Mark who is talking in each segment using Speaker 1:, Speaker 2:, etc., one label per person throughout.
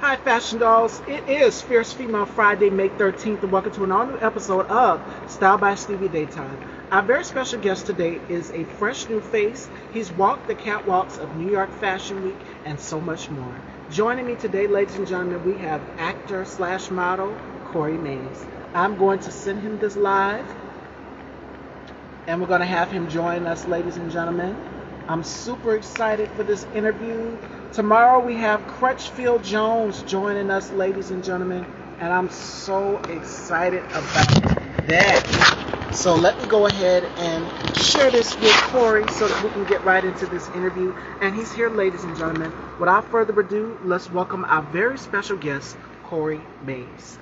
Speaker 1: Hi, Fashion Dolls. It is Fierce Female Friday, May 13th, and welcome to an all new episode of Style by Stevie Daytime. Our very special guest today is a fresh new face. He's walked the catwalks of New York Fashion Week and so much more. Joining me today, ladies and gentlemen, we have actor slash model Corey Mays. I'm going to send him this live, and we're going to have him join us, ladies and gentlemen. I'm super excited for this interview. Tomorrow we have Crutchfield Jones joining us, ladies and gentlemen, and I'm so excited about that. So let me go ahead and share this with Corey so that we can get right into this interview. And he's here, ladies and gentlemen. Without further ado, let's welcome our very special guest, Corey Mays.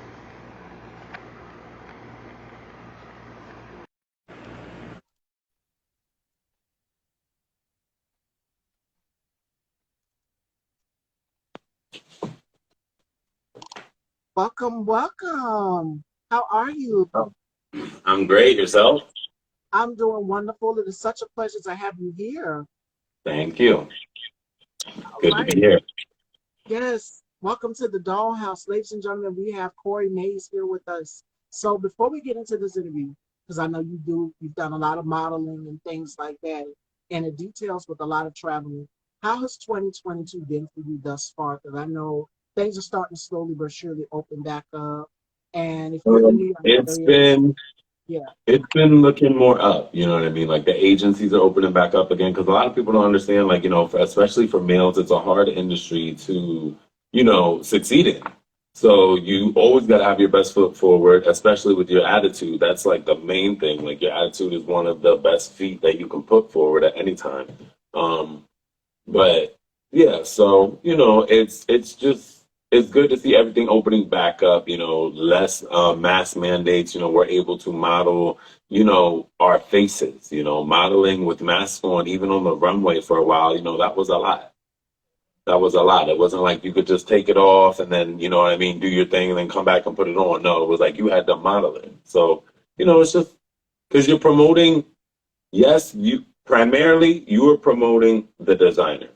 Speaker 1: Welcome, welcome. How are you?
Speaker 2: Oh, I'm great. Yourself?
Speaker 1: I'm doing wonderful. It is such a pleasure to have you here.
Speaker 2: Thank you.
Speaker 1: All
Speaker 2: Good to be
Speaker 1: right.
Speaker 2: here.
Speaker 1: Yes. Welcome to the Dollhouse. Ladies and gentlemen, we have Corey Mays here with us. So before we get into this interview, because I know you've done a lot of modeling and things like that, and it details with a lot of traveling. How has 2022 been for you thus far? Because I know things are starting to slowly but surely open back up. And if you're in the New York
Speaker 2: It's
Speaker 1: area,
Speaker 2: been
Speaker 1: yeah.
Speaker 2: it's been looking more up. You know what I mean? Like the agencies are opening back up again because a lot of people don't understand. Like especially for males, it's a hard industry to succeed in. So you always got to have your best foot forward, especially with your attitude. That's like the main thing. Like your attitude is one of the best feet that you can put forward at any time. Um, But yeah, so it's just it's good to see everything opening back up. Less mass mandates. We're able to model. Our faces. Modeling with masks on, even on the runway for a while. That was a lot. That was a lot. It wasn't like you could just take it off and then what I mean, do your thing and then come back and put it on. No, it was like you had to model it. So it's just because you're promoting. Yes, you are promoting the designer.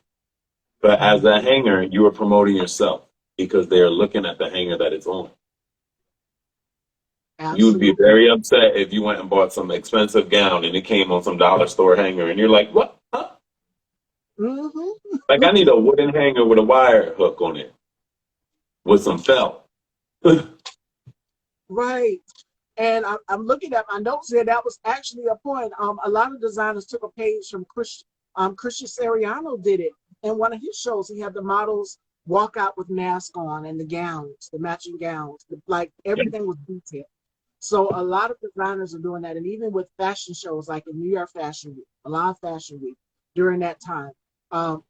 Speaker 2: But as a hanger, you are promoting yourself because they're looking at the hanger that it's on. You would be
Speaker 1: Absolutely.
Speaker 2: very upset if you went and bought some expensive gown and it came on some dollar store hanger and you're like, what? Huh?
Speaker 1: Hmm.
Speaker 2: Like, I need a wooden hanger with a wire hook on it with some felt.
Speaker 1: Right. And I'm looking at my notes here. That was actually a point. A lot of designers took a page from Christian Siriano did it. In one of his shows, he had the models walk out with masks on and the gowns, the matching gowns, like everything was detailed. So a lot of designers are doing that. And even with fashion shows, like in New York Fashion Week, Milan Fashion Week, during that time,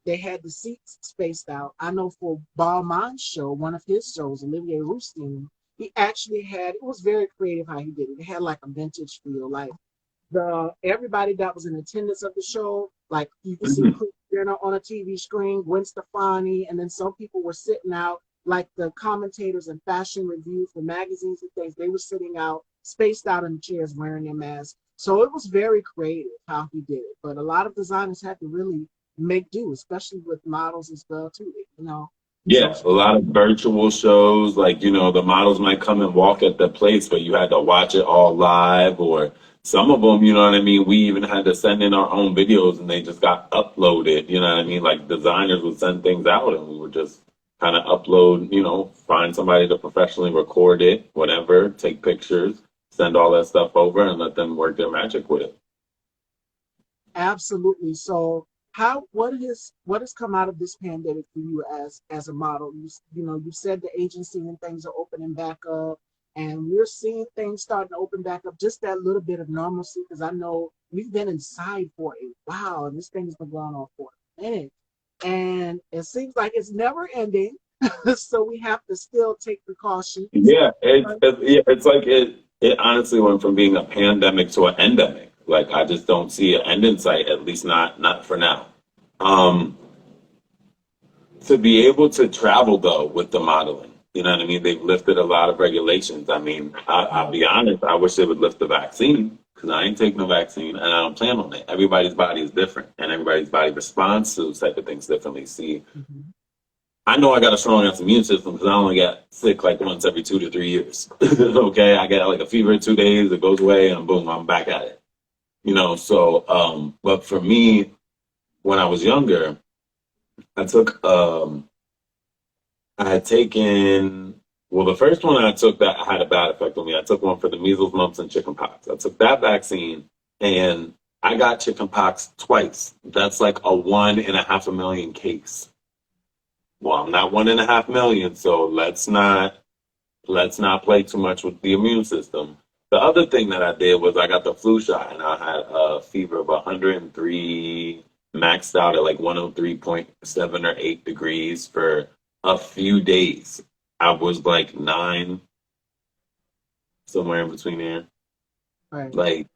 Speaker 1: they had the seats spaced out. I know for Balmain's show, one of his shows, Olivier Rousteing, he actually had, it was very creative how he did it. It had like a vintage feel, like the everybody that was in attendance of the show, like you could see
Speaker 2: Mhm.
Speaker 1: Chris Jenner on a TV screen, Gwen Stefani, and then some people were sitting out, like the commentators and fashion reviews for magazines and things. They were sitting out, spaced out in the chairs, wearing their masks. So it was very creative how he did it. But a lot of designers had to really make do, especially with models as well too. So
Speaker 2: Yeah, a lot of virtual shows, like, the models might come and walk at the place, but you had to watch it all live, or some of them, you know what I mean? We even had to send in our own videos and they just got uploaded, you know what I mean? Like designers would send things out and we would just kind of upload, find somebody to professionally record it, whatever, take pictures, send all that stuff over and let them work their magic with it.
Speaker 1: absolutely. So how what has come out of this pandemic for you as a model? You said the agency and things are opening back up, and we're seeing things starting to open back up. Just that little bit of normalcy, because I know we've been inside for a while, and this thing has been going on for a minute, and it seems like it's never ending. So we have to still take precautions.
Speaker 2: Yeah, it's like it honestly went from being a pandemic to an endemic. Like I just don't see an end in sight, at least not for now. Um, to be able to travel though with the modeling, you know what I mean? They've lifted a lot of regulations. I mean, I'll be honest, I wish they would lift the vaccine because I ain't taking the vaccine and I don't plan on it. Everybody's body is different and everybody's body responds to those type of things differently. See,
Speaker 1: Mhm.
Speaker 2: I know I got a strong enough immune system because I only get sick like once every 2 to 3 years. Okay, I get like a fever in 2 days, it goes away, and boom, I'm back at it. So but for me, when I was younger, I took I had taken well the first one I took that had a bad effect on me. I took one for the measles, mumps, and chicken pox. I took that vaccine and I got chicken pox twice. That's like a 1 in a 500,000 case. Well, I'm not 1 in a 500,000, so let's not play too much with the immune system. The other thing that I did was I got the flu shot and I had a fever of 103, maxed out at like 103.7 or 8 degrees for a few days. I was like 9, somewhere in between there.
Speaker 1: Right.
Speaker 2: Like,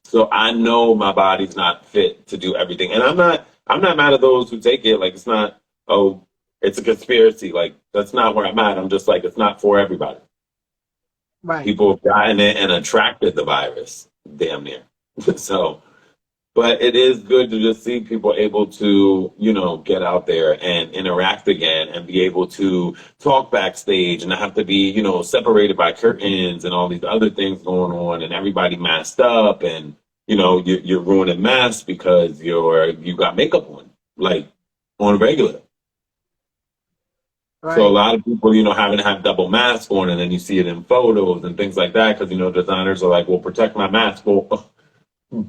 Speaker 2: so I know my body's not fit to do everything. And I'm not mad at those who take it. Like, it's not, oh, it's a conspiracy. Like, that's not where I'm at. I'm just like, it's not for everybody.
Speaker 1: Right.
Speaker 2: People have gotten it and attracted the virus, damn near. So, but it is good to just see people able to, get out there and interact again and be able to talk backstage and not have to be, separated by curtains and all these other things going on and everybody masked up and, you're ruining masks because you got makeup on, like on regular. So a
Speaker 1: Right.
Speaker 2: lot of people, having to have double masks on, and then you see it in photos and things like that, because designers are like, "Well, protect my mask." Well, and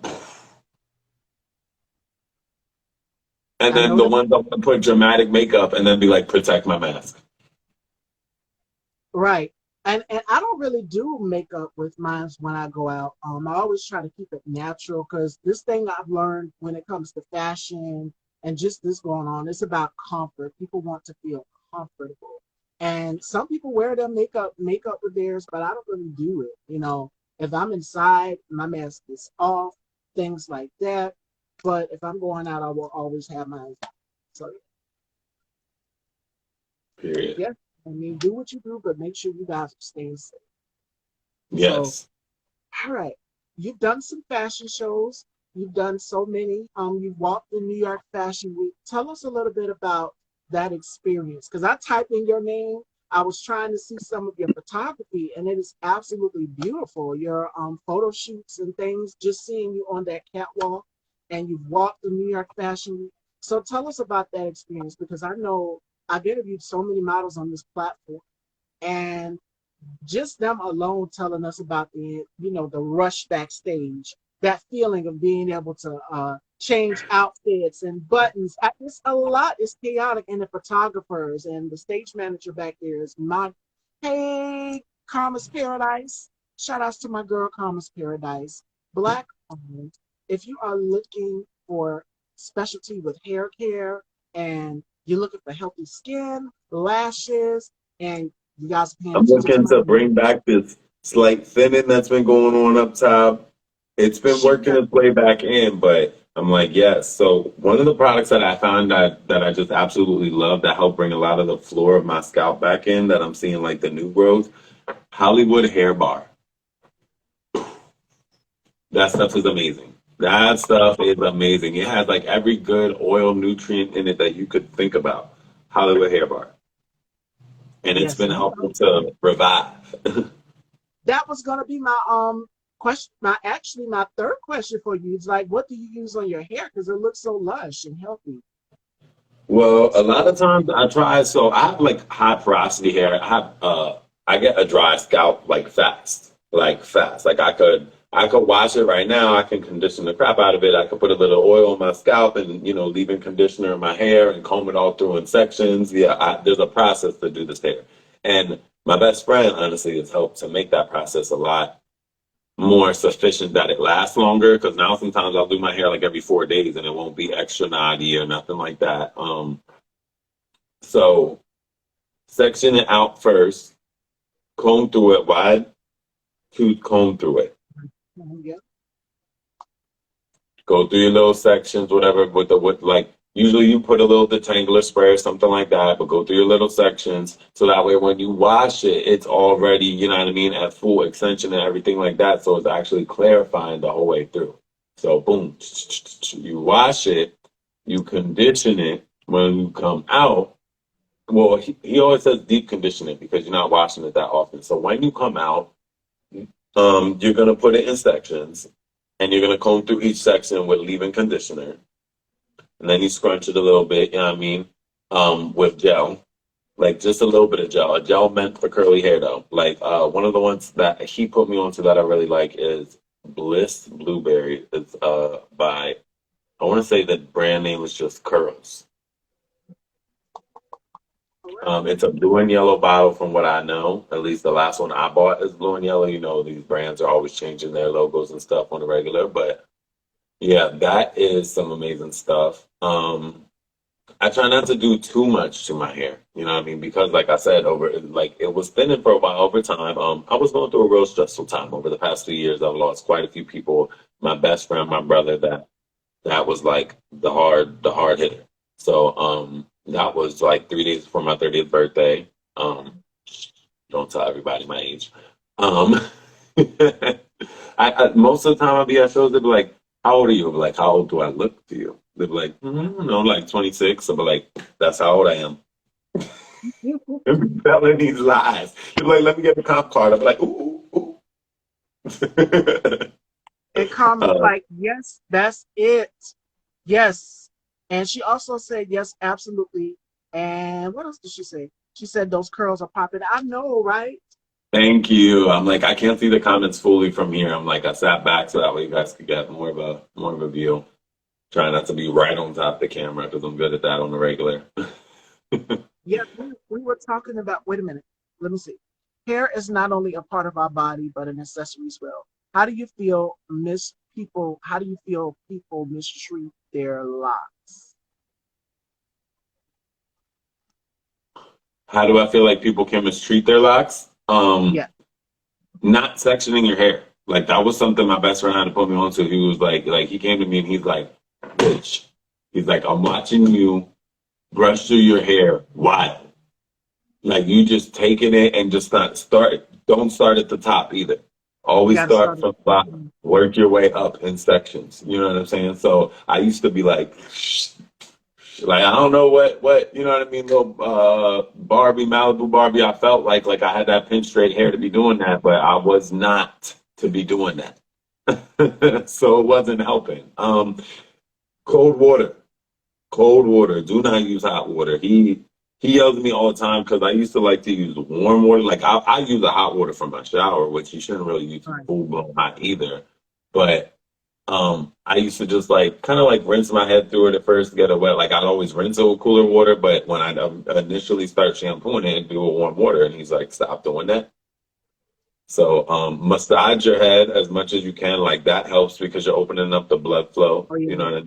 Speaker 1: I
Speaker 2: then
Speaker 1: know
Speaker 2: the
Speaker 1: that.
Speaker 2: ones that want to put dramatic makeup and then be like, "Protect my mask."
Speaker 1: Right. And I don't really do makeup with mine when I go out. I always try to keep it natural because this thing I've learned when it comes to fashion and just this going on, it's about comfort. People want to feel comfortable. And some people wear their makeup with theirs, but I don't really do it. If I'm inside, my mask is off, things like that. But if I'm going out, I will always have mine. So
Speaker 2: Period.
Speaker 1: yeah, I mean, do what you do, but make sure you guys are staying safe. So,
Speaker 2: Yes.
Speaker 1: all right, you've done some fashion shows. You've done so many. You've walked the New York Fashion Week. Tell us a little bit about that experience. Because I typed in your name. I was trying to see some of your photography, and it is absolutely beautiful. Your photo shoots and things. Just seeing you on that catwalk, and you've walked the New York Fashion Week. So tell us about that experience because I know I've interviewed so many models on this platform, and just them alone telling us about the rush backstage, that feeling of being able to change outfits and buttons. It's a lot. It's chaotic, and the photographers and the stage manager back there is my hey Karma's Paradise. Shout outs to my girl Karma's Paradise. Black owned. If you are looking for specialty with hair care and you're looking for healthy skin, lashes, and you guys are paying
Speaker 2: I'm
Speaker 1: attention to
Speaker 2: looking
Speaker 1: my
Speaker 2: to
Speaker 1: name.
Speaker 2: bring back this slight thinning that's been going on up top. It's been
Speaker 1: She
Speaker 2: working
Speaker 1: got
Speaker 2: its way back in, but I'm like, yes. So one of the products that I found that I just absolutely love that helped bring a lot of the floor of my scalp back in that I'm seeing like the new growth, Hollywood Hair Bar. That stuff is amazing. That stuff is amazing. It has like every good oil nutrient in it that you could think about. Hollywood Hair Bar. And it's
Speaker 1: yes,
Speaker 2: been
Speaker 1: and I'm
Speaker 2: helpful to revive.
Speaker 1: that was gonna be my question. My third question for you is like, what do you use on your hair? Because it looks so lush and healthy.
Speaker 2: Well, a lot of times I try, so I have like high porosity hair. I get a dry scalp like fast. Like fast. Like I could wash it right now. I can condition the crap out of it. I could put a little oil on my scalp and leave in conditioner in my hair and comb it all through in sections. Yeah, there's a process to do this hair. And my best friend honestly has helped to make that process a lot more sufficient that it lasts longer. Because now sometimes I'll do my hair like every 4 days and it won't be extra knotty or nothing like that. So section it out first, comb through it, wide tooth comb through it.
Speaker 1: Yeah.
Speaker 2: Go through your little sections, whatever, with like usually you put a little detangler spray or something like that, but go through your little sections so that way when you wash it, it's already, you know what I mean, at full extension and everything like that. So it's actually clarifying the whole way through. So boom, you wash it, you condition it when you come out. well, he always says deep conditioning because you're not washing it that often. So when you come out, you're gonna put it in sections, and you're gonna comb through each section with leave-in conditioner, and then you scrunch it a little bit. You know what I mean? With gel, like just a little bit of gel. A gel meant for curly hair though. Like one of the ones that he put me onto that I really like is Bliss Blueberry. It's by, I want to say the brand name is just Curls. It's a blue and yellow bottle from what I know. At least the last one I bought is blue and yellow. You know, these brands are always changing their logos and stuff on the regular. But yeah, that is some amazing stuff. I try not to do too much to my hair. You know what I mean? Because like I said, like it was thinning for a while over time. I was going through a real stressful time over the past 2 years. I've lost quite a few people. My best friend, my brother, that was like the hard hitter. So that was like 3 days before my 30th birthday. Don't tell everybody my age. Um most of the time I'll be at shows, they'll be like, how old are you? I'll be like, how old do I look to you? They'll be like, I don't know, like 26. I'll be like, that's how old I am. Telling these lies. They'll be like, let me get the comp card. I'll be like, ooh, ooh.
Speaker 1: And Karma's
Speaker 2: uh,
Speaker 1: like, yes, that's it. Yes. And she also said, yes, absolutely. And what else did she say? She said those curls are popping. I know, right?
Speaker 2: Thank you. I'm like, I can't see the comments fully from here. I'm like, I sat back so that way you guys could get more of a view. Try not to be right on top of the camera because I'm good at that on the regular.
Speaker 1: Yeah, we were talking about, wait a minute, let me see. Hair is not only a part of our body, but an accessory as well. How do you feel people mistreat their locks?
Speaker 2: How do I feel like people can mistreat their locks?
Speaker 1: Yeah,
Speaker 2: Not sectioning your hair. Like that was something my best friend had to put me onto. He was like he came to me and he's like, bitch. He's like, I'm watching you brush through your hair. Why? Like you just taking it and just not start. Don't start at the top either.
Speaker 1: you
Speaker 2: Always
Speaker 1: got to
Speaker 2: start
Speaker 1: start
Speaker 2: from
Speaker 1: it.
Speaker 2: the bottom. Work your way up in sections. You know what I'm saying? So I used to be like I don't know what you know what I mean, little Barbie, Malibu Barbie. I felt like I had that pin straight hair to be doing that, but I was not to be doing that. So it wasn't helping. Cold water. Cold water. Do not use hot water. He yells at me all the time because I used to like to use warm water. Like I use the hot water for my shower, which you shouldn't really use
Speaker 1: Right.
Speaker 2: full blown hot either. But I used to just like kind of like rinse my head through it at first to get it wet. Like I'd always rinse it with cooler water, but when I initially start shampooing it, do it with warm water, and he's like, "Stop doing that." So massage your head as much as you can. Like that helps because you're opening up the blood flow.
Speaker 1: Oh, yeah.
Speaker 2: You know what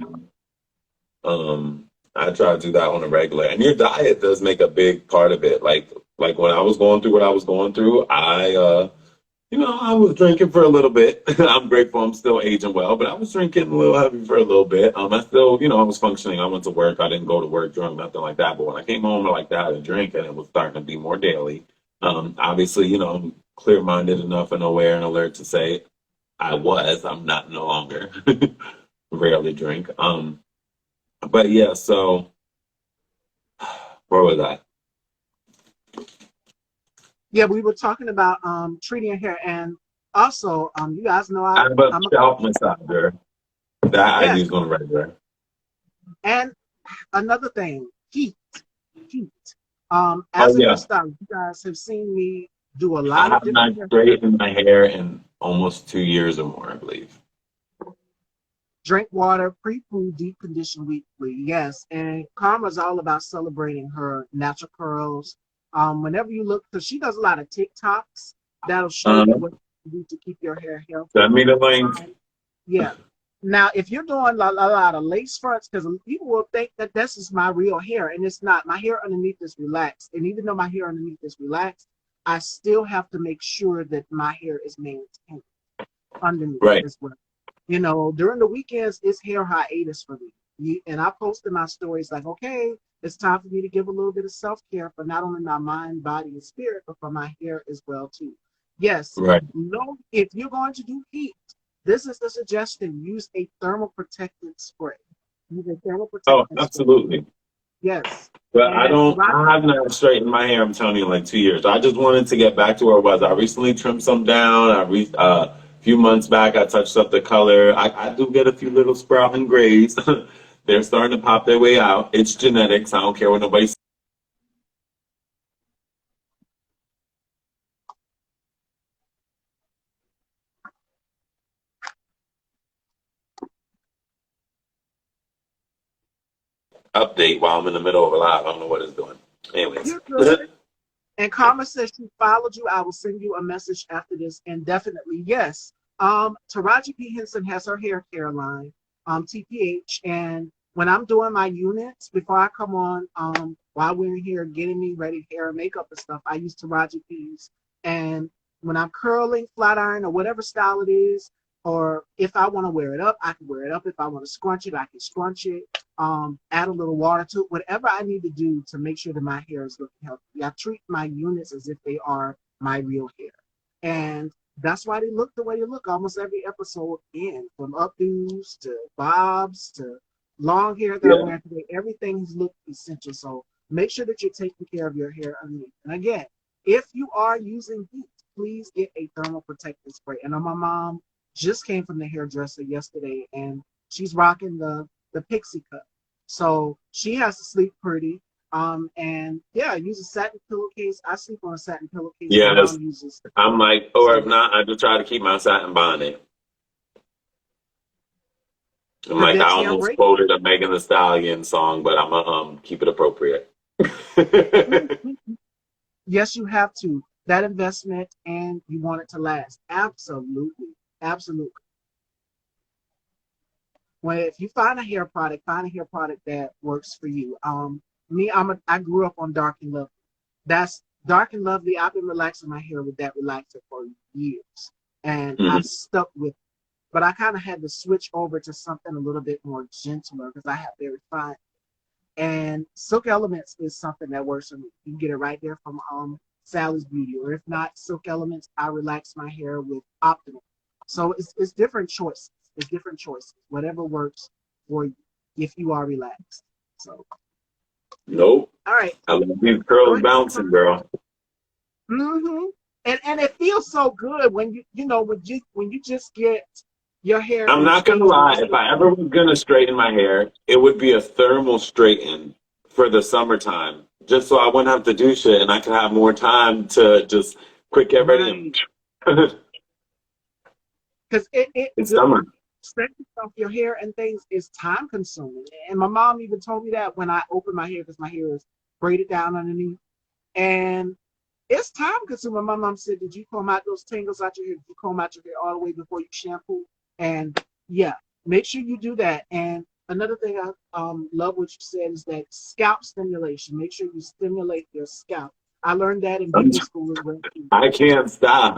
Speaker 2: I mean? I try to do that on a regular, and your diet does make a big part of it. Like when I was going through what I was going through, I was drinking for a little bit. I'm grateful I'm still aging well, but I was drinking a little heavy for a little bit. I still, I was functioning. I went to work. I didn't go to work drunk, nothing like that. But when I came home, I like that, I had a drink, and it was starting to be more daily. Obviously, I'm clear-minded enough and aware and alert to say I'm not no longer. Rarely drink. But yeah, so where was I?
Speaker 1: Yeah, we were talking about treating your hair, and also you guys know
Speaker 2: I'm a
Speaker 1: I'm a
Speaker 2: scalp
Speaker 1: coach.
Speaker 2: massager that I
Speaker 1: Yes,
Speaker 2: use on a regular.
Speaker 1: and another thing, heat.
Speaker 2: Oh
Speaker 1: As a
Speaker 2: yeah.
Speaker 1: hairstylist, you guys have seen me do a
Speaker 2: I
Speaker 1: lot of
Speaker 2: have not
Speaker 1: different hair.
Speaker 2: straightened my hair in almost 2 years or more, I believe.
Speaker 1: Drink water, pre-poo, deep condition weekly. Yes, and Karma's all about celebrating her natural curls. Whenever you look, because she does a lot of TikToks that'll show you
Speaker 2: Uh,
Speaker 1: what you do to keep your hair
Speaker 2: Send
Speaker 1: healthy.
Speaker 2: me the link.
Speaker 1: Yeah. Now, if you're doing a lot of lace fronts, because people will think that this is my real hair, and it's not. My hair underneath is relaxed, and even though my hair underneath is relaxed, I still have to make sure that my hair is maintained underneath
Speaker 2: Right,
Speaker 1: as well. During the weekends, it's hair hiatus for me. And I posted my stories like, okay, it's time for me to give a little bit of self-care for not only my mind, body, and spirit, but for my hair as well too. Yes,
Speaker 2: right.
Speaker 1: no, if you're going to do heat, this is the suggestion. Use a thermal protectant spray. Use a thermal
Speaker 2: Oh,
Speaker 1: protectant spray.
Speaker 2: absolutely.
Speaker 1: Yes.
Speaker 2: But
Speaker 1: And
Speaker 2: I have not straightened my hair, I'm telling you, in like 2 years. I just wanted to get back to where it was. I recently trimmed some down. A few months back, I touched up the color. I do get a few little sprouting grays. They're starting to pop their way out. It's genetics. I don't care what nobody update while I'm in the middle of a live. I don't know what it's doing. Anyways.
Speaker 1: you're good. And Karma says she followed you. I will send you a message after this. And definitely, yes. Taraji P. Henson has her hair care line, TPH. And when I'm doing my units, before I come on, while we're in here getting me ready, hair and makeup and stuff, I use Taraji P's. And when I'm curling, flat iron, or whatever style it is, or if I want to wear it up, I can wear it up. If I want to scrunch it, I can scrunch it. Add a little water to it, whatever I need to do to make sure that my hair is looking healthy. I treat my units as if they are my real hair. And that's why they look the way they look almost every episode in, from updos to bobs to long hair that I'm
Speaker 2: Yeah.
Speaker 1: wearing today. Everything's look essential. So make sure that you're taking care of your hair underneath. And again, if you are using heat, please get a thermal protective spray. And my mom just came from the hairdresser yesterday and she's rocking the pixie cut. So she has to sleep pretty. And yeah, use a satin pillowcase. I sleep on a satin pillowcase. My
Speaker 2: Yes.
Speaker 1: mom uses.
Speaker 2: I'm like, or
Speaker 1: So
Speaker 2: if not, I just try to keep my satin bonnet. I'm like, I
Speaker 1: prevents hair
Speaker 2: almost
Speaker 1: break.
Speaker 2: quoted a Megan Thee Stallion song, but I'm gonna keep it appropriate.
Speaker 1: Mhm. Yes, you have to. That investment and you want it to last. Absolutely. Absolutely. When if you find a hair product that works for you. I grew up on Dark and Lovely. That's Dark and Lovely. I've been relaxing my hair with that relaxer for years. And I've
Speaker 2: Mhm.
Speaker 1: stuck with it. But I kind of had to switch over to something a little bit more gentler because I have very fine. And Silk Elements is something that works for me. You can get it right there from Sally's Beauty, or if not Silk Elements, I relax my hair with Optimal. So it's different choices. It's different choices. Whatever works for you if you are relaxed. So
Speaker 2: Nope.
Speaker 1: all right,
Speaker 2: I love these
Speaker 1: go
Speaker 2: curls
Speaker 1: ahead.
Speaker 2: bouncing, girl.
Speaker 1: Mm-hmm. And it feels so good when you just get your hair
Speaker 2: I'm
Speaker 1: in
Speaker 2: not gonna
Speaker 1: stage and
Speaker 2: lie.
Speaker 1: just
Speaker 2: If
Speaker 1: get
Speaker 2: I ever was gonna straighten my hair, it would be a thermal straighten for the summertime, just so I wouldn't have to do shit and I could have more time to just quick get ready
Speaker 1: right
Speaker 2: and.
Speaker 1: because
Speaker 2: It's summer.
Speaker 1: stretching off your hair and things is time consuming. And my mom even told me that when I open my hair because my hair is braided down underneath. And it's time consuming. My mom said, "Did you comb out those tangles out your hair? Did you comb out your hair all the way before you shampoo?" And yeah, make sure you do that. And another thing I love what you said is that scalp stimulation. Make sure you stimulate your scalp. I learned that in
Speaker 2: I'm,
Speaker 1: beauty school as well.
Speaker 2: I can't stop.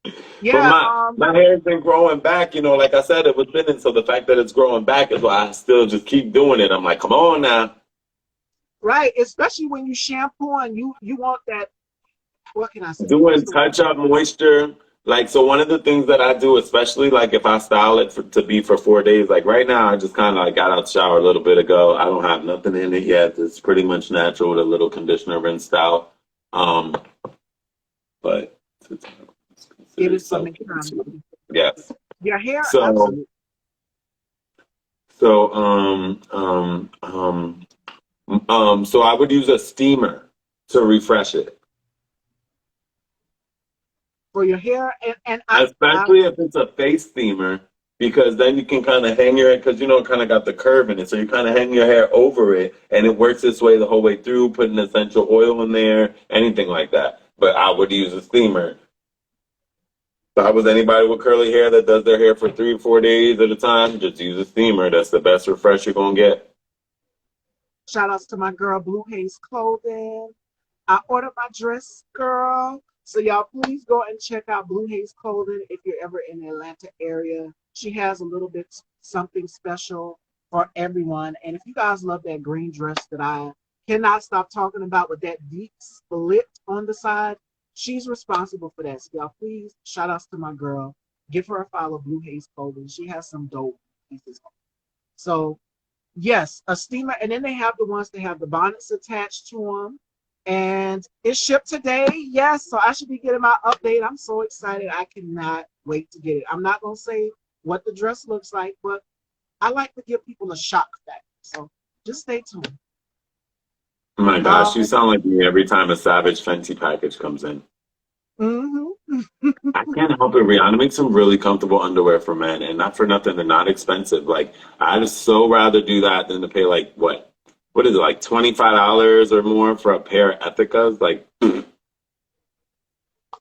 Speaker 2: But
Speaker 1: Yeah,
Speaker 2: my hair's been growing back, like I said, it was thinning. So the fact that it's growing back is why I still just keep doing it. I'm like, come on now.
Speaker 1: right. Especially when you shampoo and you want that. What can I say? What's
Speaker 2: Doing
Speaker 1: the word?
Speaker 2: touch up moisture. Like, so one of the things that I do, especially like if I style it to be for 4 days, like right now, I just kind of like got out the shower a little bit ago. I don't have nothing in it yet. It's pretty much natural with a little conditioner rinsed out. Um, but it's
Speaker 1: Give
Speaker 2: considered
Speaker 1: it some
Speaker 2: self care
Speaker 1: time.
Speaker 2: too. Yes.
Speaker 1: Your hair,
Speaker 2: So,
Speaker 1: absolutely.
Speaker 2: so, so I would use a steamer to refresh it.
Speaker 1: For your hair, and I
Speaker 2: Especially if it's a face steamer, because then you can kind of hang your head, because it kind of got the curve in it. So you kind of hang your hair over it, and it works its way the whole way through, putting essential oil in there, anything like that. But I would use a steamer. If I was anybody with curly hair that does their hair for 3 or 4 days at a time, just use a steamer. That's the best refresh you're going to get.
Speaker 1: shout outs to my girl Blue Haze Clothing. I ordered my dress, girl. So y'all please go and check out Blue Haze Clothing if you're ever in the Atlanta area. She has a little bit something special for everyone. And if you guys love that green dress that I cannot stop talking about with that deep split on the side, she's responsible for that. So y'all please shout outs to my girl. Give her a follow, Blue Haze Clothing. She has some dope pieces. So Yes, a steamer, and then they have the ones that have the bonnets attached to them, and it's shipped today. Yes, so I should be getting my update. I'm so excited. I cannot wait to get it. I'm not gonna say what the dress looks like, but I like to give people a shock factor. So just stay tuned.
Speaker 2: Oh my gosh, you
Speaker 1: Um,
Speaker 2: sound like me every time a Savage Fenty package comes in.
Speaker 1: hmm
Speaker 2: I can't help it, Rihanna makes some really comfortable underwear for men, and not for nothing, they're not expensive. Like, I'd just so rather do that than to pay like what is it, like $25 or more for a pair of Ethicas? Like,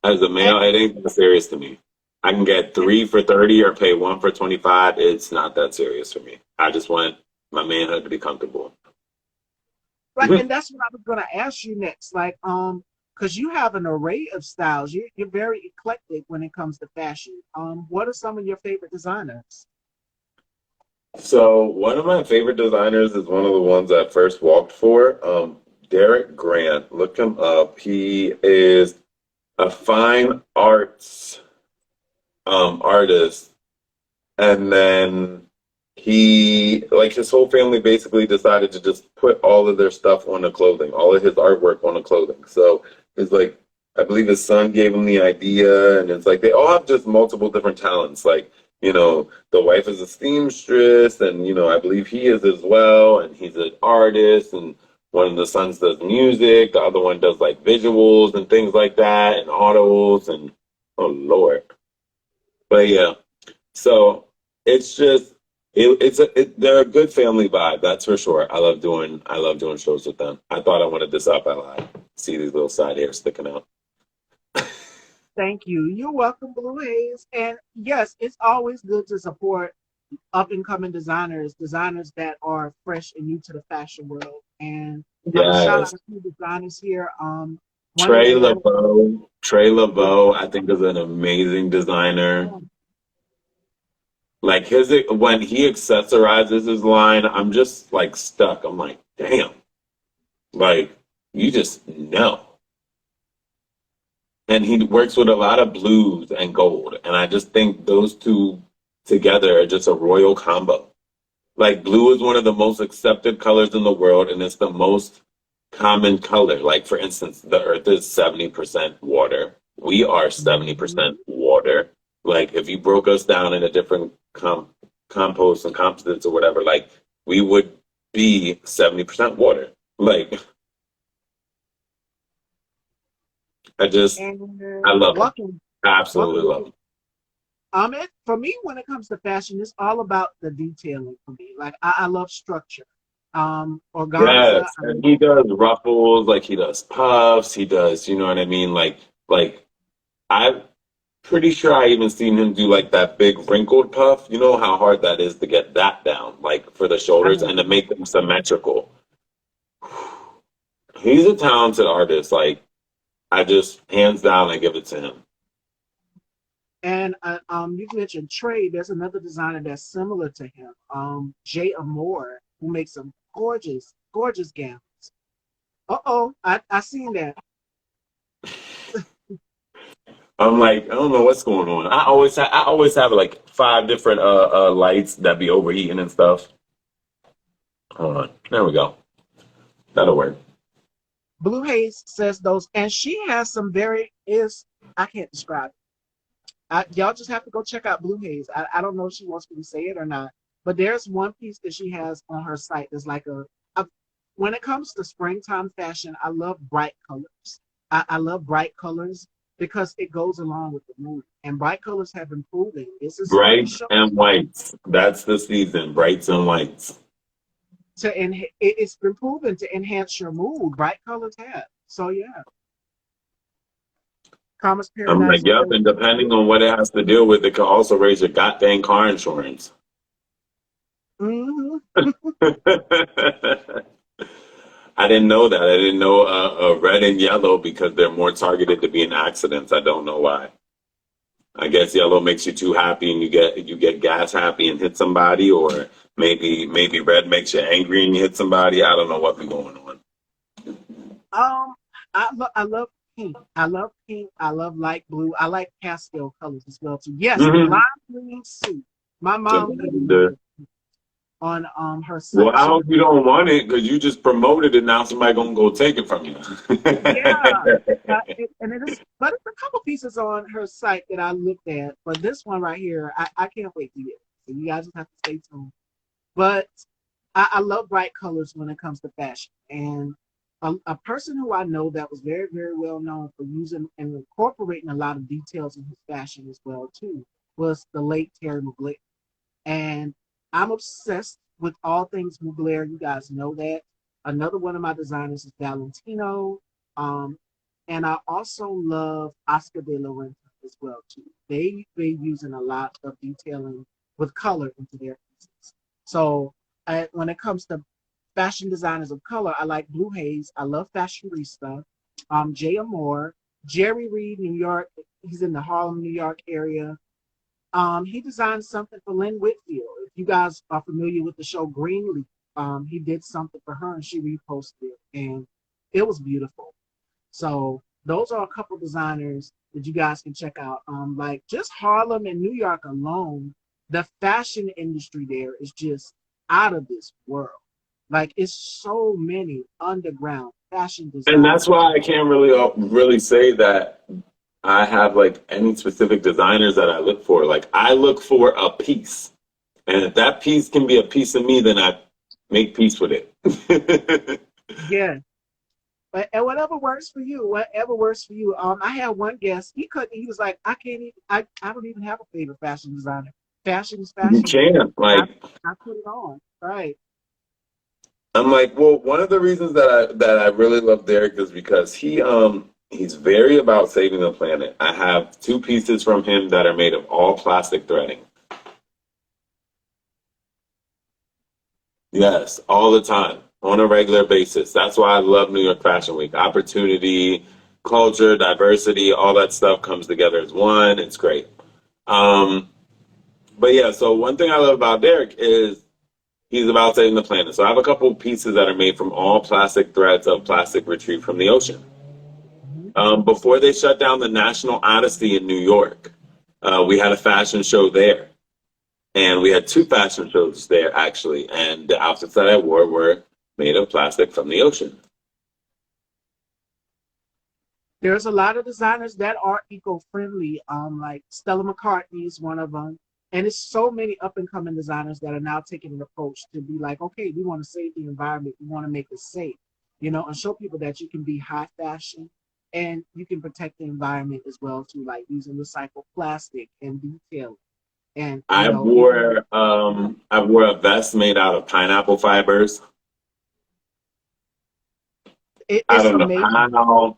Speaker 2: as a
Speaker 1: and,
Speaker 2: male, it ain't that serious to me. I can get
Speaker 1: and,
Speaker 2: three for 30 or pay one for 25. It's not that serious for me. I just want my manhood to be comfortable.
Speaker 1: right, and that's what I was gonna ask you next. Like, because you have an array of styles. You're very eclectic when it comes to fashion. What are some of your favorite designers?
Speaker 2: So one of my favorite designers is one of the ones I first walked for. Derek Grant. Look him up. He is a fine arts artist, and then he like his whole family basically decided to just put all of their stuff on the clothing, all of his artwork on the clothing. So it's like I believe his son gave him the idea, and it's like they all have just multiple different talents. Like, the wife is a seamstress, and I believe he is as well, and he's an artist, and one of the sons does music, the other one does like visuals and things like that, and autos, and oh Lord. But yeah, so it's just they're a good family vibe, that's for sure. I love doing shows with them. I thought I wanted this up. I see these little side hairs sticking out.
Speaker 1: Thank you. You're welcome, Blue Haze. And yes, it's always good to support up and coming designers that are fresh and new to the fashion world. And I'm gonna shout out
Speaker 2: Yes.
Speaker 1: a few designers here. One in
Speaker 2: Trey
Speaker 1: Atlanta.
Speaker 2: LeBeau. Trey
Speaker 1: Yeah.
Speaker 2: LeBeau, I think is an amazing designer. Like when he accessorizes his line, I'm just like stuck. I'm like, damn. Like you just know. And he works with a lot of blues and gold. And I just think those two together are just a royal combo. Like blue is one of the most accepted colors in the world, and it's the most common color. Like for instance, the earth is 70% water. We are 70%
Speaker 1: Mhm.
Speaker 2: water. Like if you broke us down into different composts and composites or whatever, like we would be 70% water. Like I just I
Speaker 1: And
Speaker 2: love them.
Speaker 1: welcome,
Speaker 2: I absolutely love
Speaker 1: welcome.
Speaker 2: them.
Speaker 1: For me, when it comes to fashion, it's all about the detailing for me. Like I love structure. Organza.
Speaker 2: Yes, and he does ruffles, like he does puffs, he does, you know what I mean? Like I'm pretty sure I even seen him do like that big wrinkled puff. You know how hard that is to get that down, like for the
Speaker 1: I
Speaker 2: shoulders
Speaker 1: know.
Speaker 2: and to make them symmetrical. He's a talented artist. Like I just hands down I give it to him.
Speaker 1: And you mentioned Trey. There's another designer that's similar to him, Jay Amore, who makes some gorgeous, gorgeous gowns. Uh-oh, I seen that.
Speaker 2: I'm like, I don't know what's going on. I always have like five different lights that be overheating and stuff. Hold on. There we go. That'll work.
Speaker 1: Blue Haze says those, and she has some very is I can't describe it. Y'all just have to go check out Blue Haze. I don't know if she wants me to say it or not, but there's one piece that she has on her site that's like a when it comes to springtime fashion, I love bright colors. I love bright colors because it goes along with the mood. And bright colors have been proven. This is spring
Speaker 2: Brights
Speaker 1: show
Speaker 2: and whites. That's the season. Brights and whites.
Speaker 1: it's been proven to enhance your mood. Bright colors have. So yeah, Commerce
Speaker 2: I'm
Speaker 1: Paradise
Speaker 2: like, yep.
Speaker 1: says,
Speaker 2: And depending on what it has to deal with, it could also raise your goddamn car insurance.
Speaker 1: mm-hmm.
Speaker 2: I didn't know that. I didn't know red and yellow because they're more targeted to be in accidents. I don't know why. I guess yellow makes you too happy and you get gas happy and hit somebody, or maybe red makes you angry and you hit somebody. I don't know what be going on.
Speaker 1: Um, I love pink. I love pink. I love light blue. I like pastel colors as well too. Yes, the lime
Speaker 2: Mm-hmm.
Speaker 1: green suit. My
Speaker 2: The
Speaker 1: mom even made
Speaker 2: lavender.
Speaker 1: it. on her
Speaker 2: Well,
Speaker 1: site.
Speaker 2: I
Speaker 1: She
Speaker 2: hope you don't want it because you just promoted it. Now somebody gonna go take it from you.
Speaker 1: Yeah, and it is, but it's a couple pieces on her site that I looked at. But this one right here, I can't wait to get. So you guys just have to stay tuned. But I love bright colors when it comes to fashion, and a person who I know that was very, very well known for using and incorporating a lot of details in his fashion as well too was the late Terry Mugler. And I'm obsessed with all things Mugler. You guys know that. Another one of my designers is Valentino. Um, and I also love Oscar de la Renta as well too. They're using a lot of detailing with color into their pieces. So when it comes to fashion designers of color, I like Blue Haze. I love Fashionista. Jay Amore, Jerry Reed, New York. He's in the Harlem, New York area. He designed something for Lynn Whitfield. If you guys are familiar with the show Greenleaf, he did something for her and she reposted it, and it was beautiful. So those are a couple designers that you guys can check out. Like just Harlem and New York alone, the fashion industry there is just out of this world. Like it's so many underground fashion
Speaker 2: And that's
Speaker 1: designers.
Speaker 2: why I can't really say that I have like any specific designers that I look for. Like I look for a piece, and if that piece can be a piece of me, then I make peace with it.
Speaker 1: Yeah, but and whatever works for you, whatever works for you. I had one guest. He couldn't. He was like, I can't even. I don't even have a favorite fashion designer. Fashion is
Speaker 2: You
Speaker 1: fashion to me.
Speaker 2: can't
Speaker 1: I
Speaker 2: like.
Speaker 1: I put it on. Right.
Speaker 2: I'm like, well, one of the reasons that I really love Derek is because he's very about saving the planet. I have two pieces from him that are made of all plastic threading. Yes, all the time, on a regular basis. That's why I love New York Fashion Week. Opportunity, culture, diversity, all that stuff comes together as one. It's great. Um, but yeah, so one thing I love about Derek is he's about saving the planet. So I have a couple pieces that are made from all plastic threads of plastic retrieved from the ocean.
Speaker 1: Mhm.
Speaker 2: Before they shut down the National Odyssey in New York, we had a fashion show there. And we had two fashion shows there, actually. And the outfits that I wore were made of plastic from the ocean.
Speaker 1: There's a lot of designers that are eco-friendly. Like Stella McCartney is one of them, and it's so many up-and-coming designers that are now taking an approach to be like, okay, we want to save the environment, we want to make it safe, and show people that you can be high fashion and you can protect the environment as well too, like using recycled plastic and detailing, and
Speaker 2: I
Speaker 1: even
Speaker 2: wore I wore a vest made out of pineapple fibers. I
Speaker 1: it's
Speaker 2: don't know
Speaker 1: amazing.
Speaker 2: how.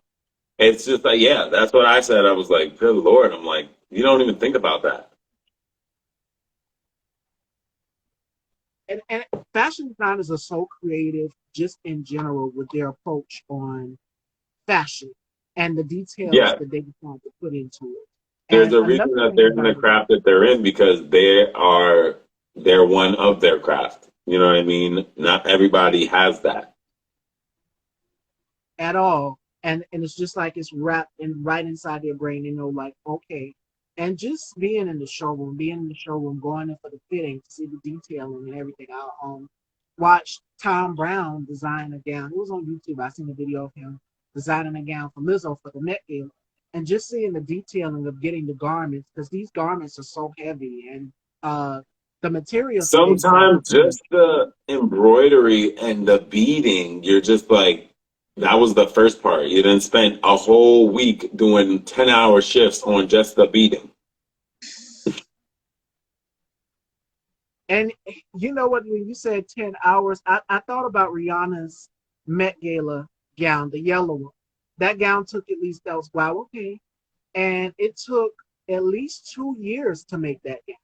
Speaker 2: It's just like, yeah, that's what I said. I was like, good Lord. I'm like, you don't even think about that.
Speaker 1: And fashion designers are so creative just in general with their approach on fashion and the details
Speaker 2: Yeah,
Speaker 1: that they decide to put into it.
Speaker 2: there's
Speaker 1: And
Speaker 2: a reason
Speaker 1: another
Speaker 2: that
Speaker 1: thing
Speaker 2: they're in the
Speaker 1: about it
Speaker 2: craft that they're in because they're one of their craft. You know what I mean? Not everybody has that.
Speaker 1: at all, and it's just like it's wrapped in right inside their brain, like, okay. And just being in the showroom, going in for the fitting to see the detailing and everything. I watched Tom Brown design a gown. It was on YouTube. I seen a video of him designing a gown for Lizzo for the Met Gala, and just seeing the detailing of getting the garments because these garments are so heavy and the materials that they decide to
Speaker 2: Sometimes
Speaker 1: put in.
Speaker 2: just the embroidery and the beading, you're just like, that was the first part. You then spent a whole week doing 10-hour shifts on just the beading.
Speaker 1: And you know what? When you said 10 hours, I thought about Rihanna's Met Gala gown, the yellow one. That gown took at least, that was, wow, okay. And it took at least 2 years to make that gown.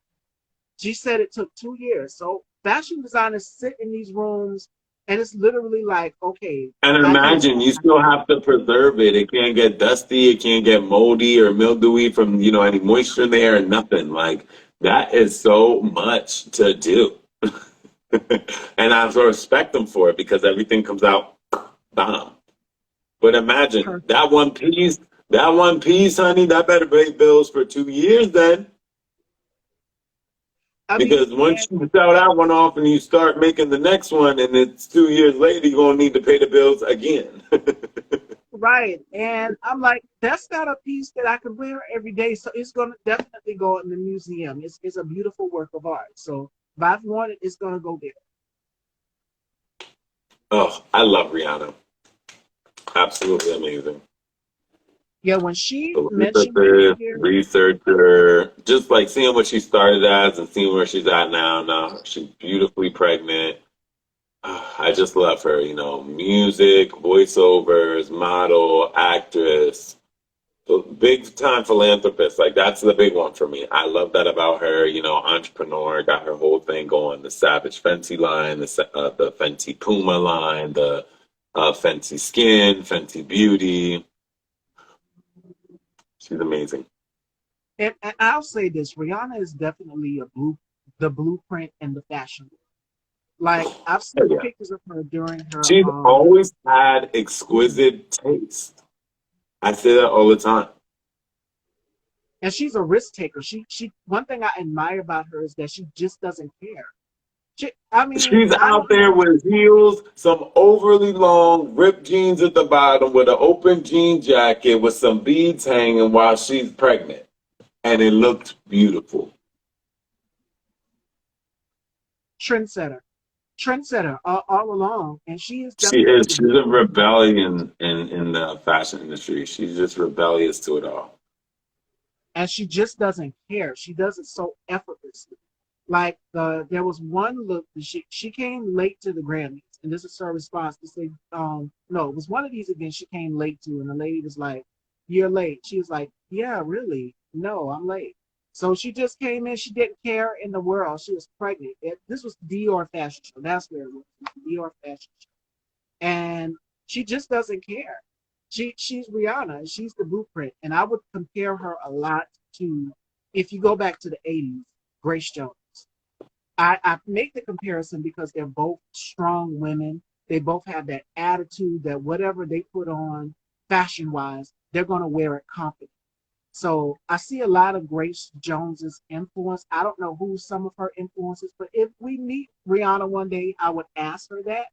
Speaker 1: She said it took 2 years. So fashion designers sit in these rooms and it's literally like, okay,
Speaker 2: And
Speaker 1: I can
Speaker 2: imagine
Speaker 1: decide.
Speaker 2: you still have to preserve it. It can't get dusty. It can't get moldy or mildewy from, any moisture in there or nothing. Like that is so much to do. And I respect them for it because everything comes out bomb. But imagine
Speaker 1: Perfect.
Speaker 2: that one piece, honey, that better pay bills for 2 years then.
Speaker 1: I mean,
Speaker 2: Because once
Speaker 1: and
Speaker 2: you sell that one off and you start making the next one, and it's 2 years later, you're gonna need to pay the bills again.
Speaker 1: right, and I'm like, that's not a piece that I could wear every day, so it's gonna definitely go in the museum. It's a beautiful work of art. So if I've worn it, it's gonna go there.
Speaker 2: Oh, I love Rihanna. Absolutely amazing.
Speaker 1: Yeah, when she
Speaker 2: So
Speaker 1: mentioned her hair,
Speaker 2: researcher, just like seeing what she started as and seeing where she's at now. Now she's beautifully pregnant. I just love her, music, voiceovers, model, actress, big time philanthropist. Like that's the big one for me. I love that about her, entrepreneur, got her whole thing going, the Savage Fenty line, the Fenty Puma line, the Fenty Skin, Fenty Beauty. She's amazing.
Speaker 1: and I'll say this: Rihanna is definitely the blueprint in the fashion world. Like I've
Speaker 2: Oh,
Speaker 1: seen
Speaker 2: yeah.
Speaker 1: pictures of her during her
Speaker 2: She's always had exquisite taste. I say that all the time.
Speaker 1: and she's a risk taker. She one thing I admire about her is that she just doesn't care. I mean,
Speaker 2: She's
Speaker 1: I
Speaker 2: out
Speaker 1: don't
Speaker 2: there
Speaker 1: know.
Speaker 2: with heels, some overly long ripped jeans at the bottom with an open jean jacket with some beads hanging while she's pregnant. And it looked beautiful.
Speaker 1: Trendsetter, trendsetter all along, and she is
Speaker 2: She
Speaker 1: definitely
Speaker 2: is.
Speaker 1: the
Speaker 2: She's a
Speaker 1: blueprint.
Speaker 2: rebellion in the fashion industry. She's just rebellious to it all.
Speaker 1: And she just doesn't care. She does it so effortlessly. Like there was one look that she came late to the Grammys, and this is her response to say, no, it was one of these events she came late to, and the lady was like, "You're late." She was like, "Yeah, really? No, I'm late." So she just came in. She didn't care in the world. She was pregnant. This was Dior fashion show. That's where it was. Dior fashion show, and she just doesn't care. She's Rihanna. She's the blueprint, and I would compare her a lot to, if you go back to the '80s, Grace Jones. I make the comparison because they're both strong women. They both have that attitude that whatever they put on fashion wise, they're going to wear it confident. So I see a lot of Grace Jones's influence. I don't know who some of her influences, but if we meet Rihanna one day, I would ask her that.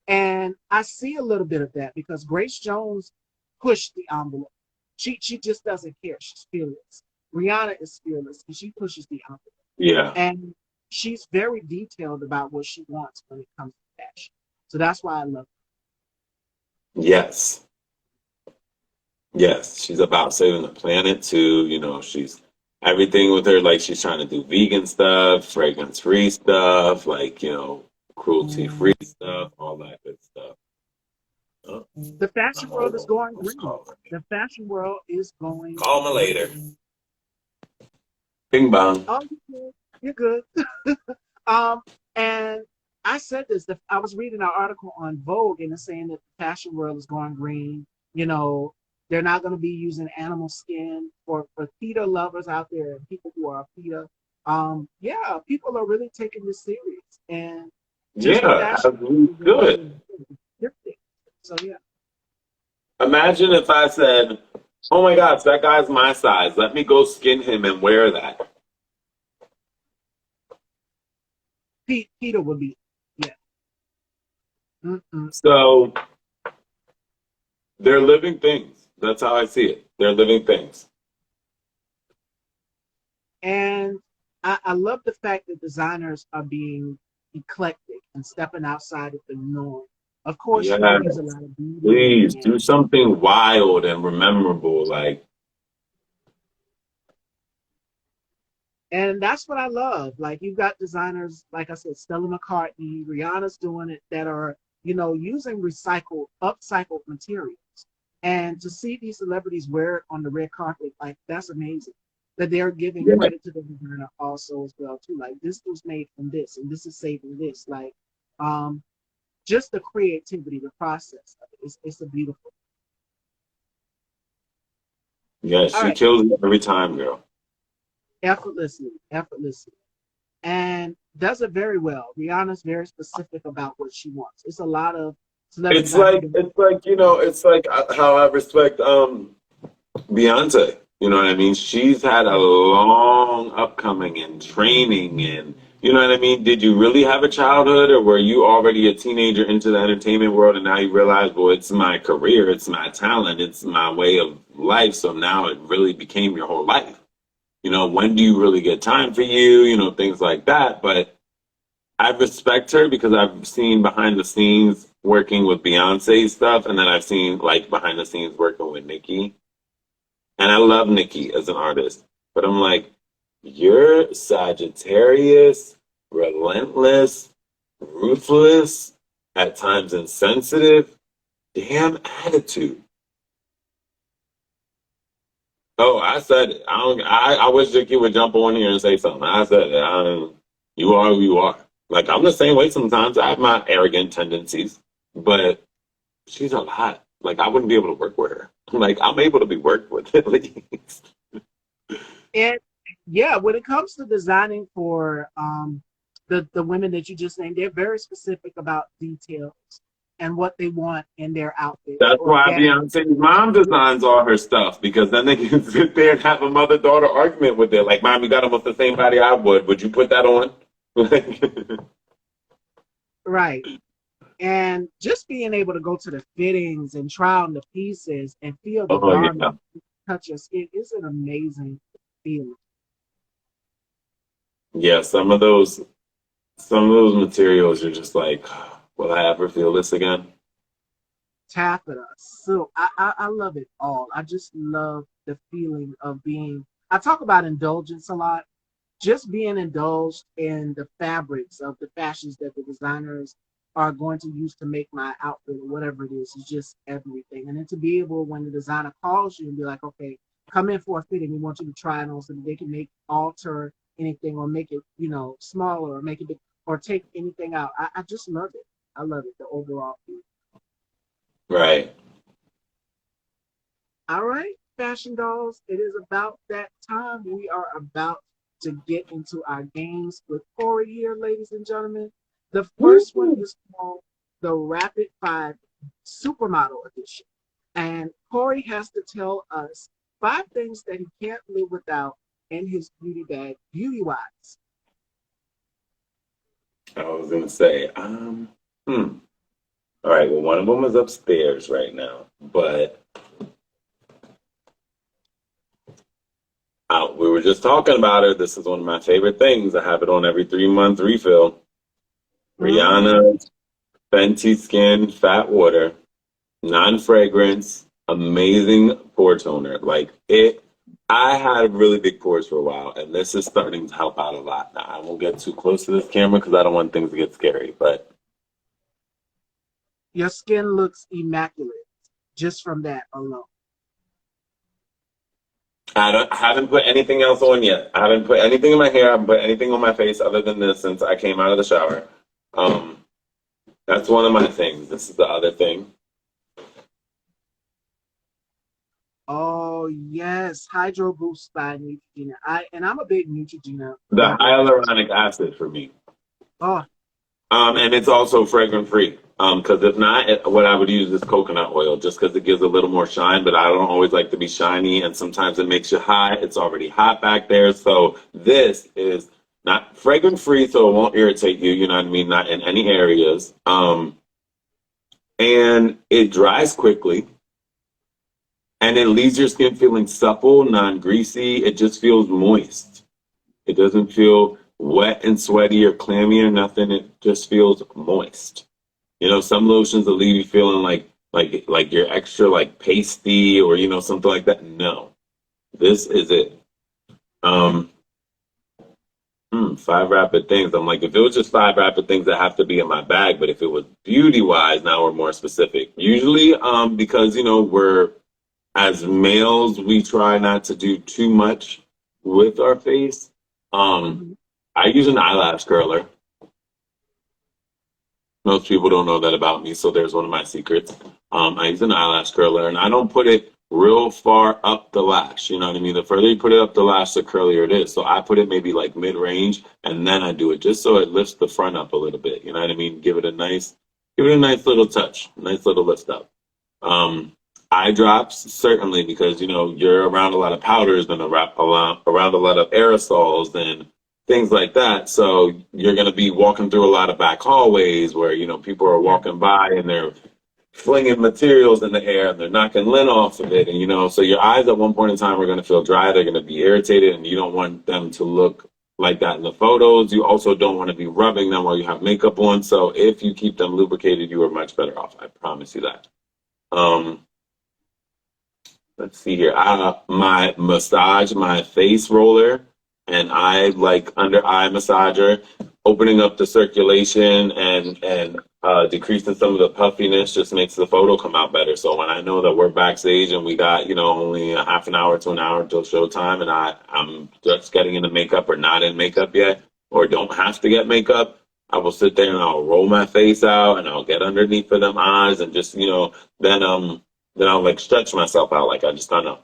Speaker 1: And I see a little bit of that because Grace Jones pushed the envelope. She just doesn't care. She's fearless. Rihanna is fearless and she pushes the envelope.
Speaker 2: Yeah.
Speaker 1: And she's very detailed about what she wants when it comes to fashion. So that's why I love
Speaker 2: Yes. Yes. She's about saving the planet too. She's everything with her. Like she's trying to do vegan stuff, fragrance free stuff, like, cruelty free stuff, all that good stuff. Oh,
Speaker 1: her. The fashion world
Speaker 2: hold
Speaker 1: is
Speaker 2: on.
Speaker 1: going
Speaker 2: Who's
Speaker 1: green.
Speaker 2: calling me?
Speaker 1: The fashion world is going
Speaker 2: Call me later.
Speaker 1: green.
Speaker 2: Bing bong.
Speaker 1: Oh, you're good. Um, and I said this. I was reading an article on Vogue, and it's saying that the fashion world is going green. You know, they're not going to be using animal skin for PETA lovers out there and people who are PETA. Yeah, people are really taking this serious, and just the
Speaker 2: Yeah,
Speaker 1: fashion
Speaker 2: absolutely
Speaker 1: industry
Speaker 2: good.
Speaker 1: is shifting. So yeah,
Speaker 2: Imagine if I said, "Oh my gosh, that guy's my size. Let me go skin him and wear that."
Speaker 1: PETA would be yeah. Mm-mm.
Speaker 2: So they're living things. That's how I see it. They're living things.
Speaker 1: And I love the fact that designers are being eclectic and stepping outside of the norm. Of course, you're going to use a
Speaker 2: Yes,
Speaker 1: lot of beauty
Speaker 2: please do
Speaker 1: and
Speaker 2: something wild and memorable. Like,
Speaker 1: that's what I love. Like you've got designers, like I said, Stella McCartney, Rihanna's doing it that are, using upcycled materials. And to see these celebrities wear it on the red carpet, like that's amazing. That they're giving
Speaker 2: yeah,
Speaker 1: credit to the designer also as well too. Like this was made from this, and this is saving this. Like, um, just the creativity, the process of it. It's a beautiful.
Speaker 2: yeah,
Speaker 1: All
Speaker 2: she
Speaker 1: right,
Speaker 2: kills it every time, girl.
Speaker 1: effortlessly, and does it very well. Rihanna's very specific about what she wants. It's a lot of celebrities
Speaker 2: It's
Speaker 1: out
Speaker 2: like
Speaker 1: here.
Speaker 2: it's like it's like how I respect Beyonce. You know what I mean? She's had a long upcoming and training and you know what I mean? Did you really have a childhood or were you already a teenager into the entertainment world and now you realize, well, it's my career, it's my talent, it's my way of life. So now it really became your whole life. You know, when do you really get time for you? You know, things like that. But I respect her because I've seen behind the scenes working with Beyonce stuff and then I've seen like behind the scenes working with Nicki. And I love Nicki as an artist, but I'm like, you're Sagittarius, relentless, ruthless, at times insensitive. Damn attitude. Oh, I said it. I wish Nicki would jump on here and say something. I said it. You are who you are. Like I'm the same way sometimes. I have my arrogant tendencies, but she's a lot. Like I wouldn't be able to work with her. Like I'm able to be worked with at least.
Speaker 1: And yeah, when it comes to designing for the women that you just named, they're very specific about details and what they want in their outfits.
Speaker 2: That's why
Speaker 1: Organic.
Speaker 2: Beyonce's mom designs all her stuff because then they can sit there and have a mother-daughter argument with it. Like, mom, you got almost the same body I would. Would you put that on? Like,
Speaker 1: Right. And just being able to go to the fittings and try on the pieces and feel the
Speaker 2: oh yeah,
Speaker 1: garment touch your skin is an amazing feeling.
Speaker 2: yeah. Some of those materials, you're just like, will I ever feel this again?
Speaker 1: Taffeta, silk. I love it all. I just love the feeling of being. I talk about indulgence a lot. Just being indulged in the fabrics of the fashions that the designers are going to use to make my outfit or whatever it is just everything. And then to be able, when the designer calls you and be like, okay, come in for a fitting, we want you to try it on so that they can make alter anything or make it, smaller or make it big or take anything out. I just love it. I love it, the overall feel.
Speaker 2: Right.
Speaker 1: All right, fashion dolls, it is about that time. We are about to get into our games with Corey here, ladies and gentlemen. The first one is called the Rapid Five Supermodel Edition. And Corey has to tell us 5 things that he can't live without in his beauty bag, beauty wise.
Speaker 2: I was gonna say, all right. Well, one of them is upstairs right now, but we were just talking about her. This is one of my favorite things. I have it on every 3 month refill.
Speaker 1: Mm.
Speaker 2: Rihanna Fenty Skin Fat Water, non-fragrance, amazing pore toner. Like it, I had really big pores for a while, and this is starting to help out a lot. Now, I won't get too close to this camera because I don't want things to get scary, but
Speaker 1: Your skin looks immaculate just from that alone.
Speaker 2: I haven't put anything else on yet. I haven't put anything in my hair. I haven't put anything on my face other than this since I came out of the shower. Um, that's one of my things. This is the other thing.
Speaker 1: Oh yes, Hydro Boost by Neutrogena. I'm a big Neutrogena
Speaker 2: The
Speaker 1: lover.
Speaker 2: hyaluronic acid for me.
Speaker 1: Oh,
Speaker 2: And it's also fragrance free. Because if not, what I would use is coconut oil just because it gives a little more shine, but I don't always like to be shiny and sometimes it makes you hot. It's already hot back there. So this is not fragrance free, so it won't irritate you, you know what I mean? Not in any areas. And it dries quickly and it leaves your skin feeling supple, non-greasy. It just feels moist. It doesn't feel wet and sweaty or clammy or nothing. It just feels moist. You know, some lotions will leave you feeling like you're extra like pasty or something like that. No, this is it. Um, 5 rapid things. I'm like, if it was just 5 rapid things that have to be in my bag, but if it was beauty wise, now we're more specific. Usually, because we're as males, we try not to do too much with our face. Um,
Speaker 1: mhm.
Speaker 2: I use an eyelash curler. Most people don't know that about me, so there's one of my secrets. I use an eyelash curler, and I don't put it real far up the lash. You know what I mean? The further you put it up the lash, the curlier it is. So I put it maybe like mid-range, and then I do it just so it lifts the front up a little bit. You know what I mean? Give it a nice little touch, nice little lift up. Um, eye drops, certainly, because you're around a lot of powders and around a lot of aerosols and things like that. So you're going to be walking through a lot of back hallways where people are
Speaker 1: Yeah.
Speaker 2: walking by and they're flinging materials in the air and they're knocking lint off of it. And so your eyes at one point in time are going to feel dry. They're going to be irritated, and you don't want them to look like that in the photos. You also don't want to be rubbing them while you have makeup on. So if you keep them lubricated, you are much better off. I promise you that. Um, let's see here. My massage, my face roller, and I like under eye massager, opening up the circulation and decreasing some of the puffiness just makes the photo come out better. So when I know that we're backstage and we got only a half an hour to an hour until showtime, and I'm just getting into makeup or not in makeup yet, or don't have to get makeup, I will sit there and I'll roll my face out and I'll get underneath of them eyes and just then then I'll like stretch myself out like I just kind of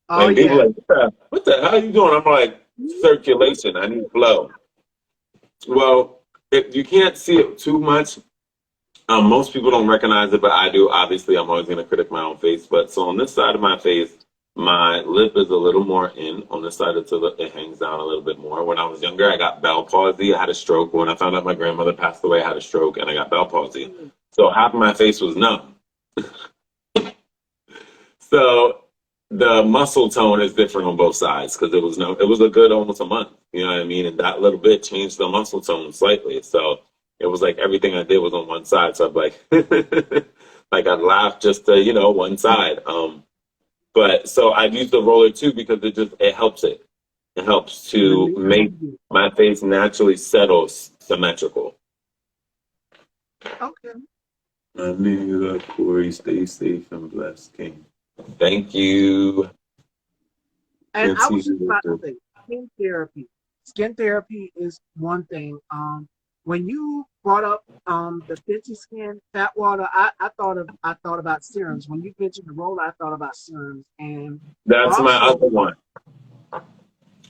Speaker 1: Oh
Speaker 2: like people
Speaker 1: yeah.
Speaker 2: like what the hell are you doing? I'm like circulation. I need flow. Well, if you can't see it too much, most people don't recognize it, but I do. Obviously, I'm always going to critic my own face. But so on this side of my face, my lip is a little more in. On this side, it hangs down a little bit more. When I was younger, I got Bell palsy. I had a stroke. When I found out my grandmother passed away, I had a stroke and I got Bell palsy. So half of my face was numb. So the muscle tone is different on both sides because it was a good almost a month. You know what I mean? And that little bit changed the muscle tone slightly. So it was like everything I did was on one side. So I'm like, like I laughed just to one side. But so I've used the roller too because it helps it. It helps to make my face naturally settle symmetrical.
Speaker 1: Okay.
Speaker 2: My nigga Corey, stay safe and blessed, King. Thank you.
Speaker 1: And
Speaker 2: Can't
Speaker 1: I
Speaker 2: see
Speaker 1: was just about to
Speaker 2: you.
Speaker 1: say, skin therapy. Skin therapy is one thing. When you brought up the Fenty Skin Fat Water, I thought about serums. When you mentioned the roller, I thought about serums, and
Speaker 2: That's my
Speaker 1: also
Speaker 2: other one.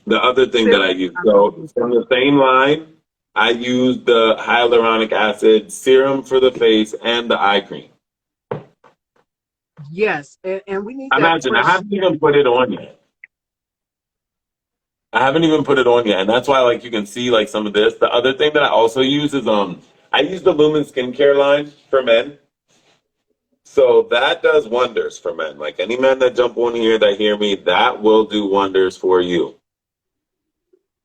Speaker 2: The other thing that I
Speaker 1: serums
Speaker 2: use.
Speaker 1: are
Speaker 2: So
Speaker 1: really
Speaker 2: from the same line, I use the hyaluronic acid serum for the face and the eye cream.
Speaker 1: yes, and we need that
Speaker 2: Imagine, I
Speaker 1: fresh
Speaker 2: haven't
Speaker 1: skin.
Speaker 2: even put it on yet. I haven't even put it on yet, and that's why like you can see like some of this. The other thing that I also use is I use the Lumen skincare line for men. So that does wonders for men. Like any men that jump on here that hear me, that will do wonders for you.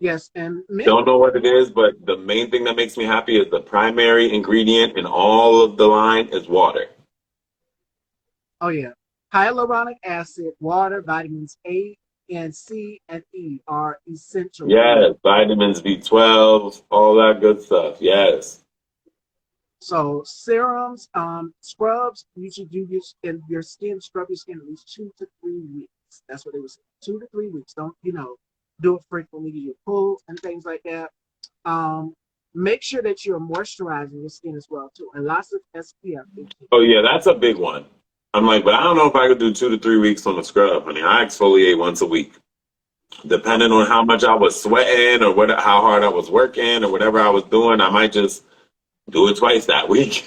Speaker 1: Yes, and men.
Speaker 2: Don't know what it is, but the main thing that makes me happy is the primary ingredient in all of the line is water.
Speaker 1: Oh yeah, hyaluronic acid, water, vitamins A and C and E are essential for you.
Speaker 2: Yes, vitamins B12, all that good stuff. Yes.
Speaker 1: So serums, scrubs, you should do your skin, scrub your skin at least 2 to 3 weeks. That's what they was saying. 2 to 3 weeks. Don't, do it frequently to your pulls and things like that. Um, Make sure that you're moisturizing your skin as well too. And lots of SPF 15.
Speaker 2: Oh yeah, that's a big one. I'm like, but I don't know if I could do 2 to 3 weeks on the scrub. I mean, I exfoliate once a week, depending
Speaker 1: Okay.
Speaker 2: on how much I was sweating or how hard I was working or whatever I was doing. I might just do it twice that week.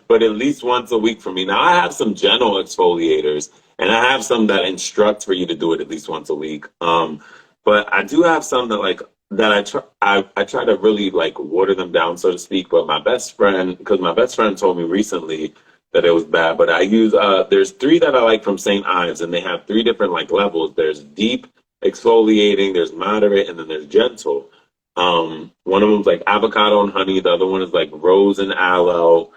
Speaker 2: But at least once a week for me. Now I have some gentle exfoliators, and I have some that instruct for you to do it at least once a week. But I do have some that that I try to really like water them down, so to speak. But my best friend, because my best friend told me recently that it was bad, but I use there's three that I like from St. Ives, and they have three different like levels. There's deep exfoliating, there's moderate, and then there's gentle. One of them's like avocado and honey. The other one is like rose and aloe,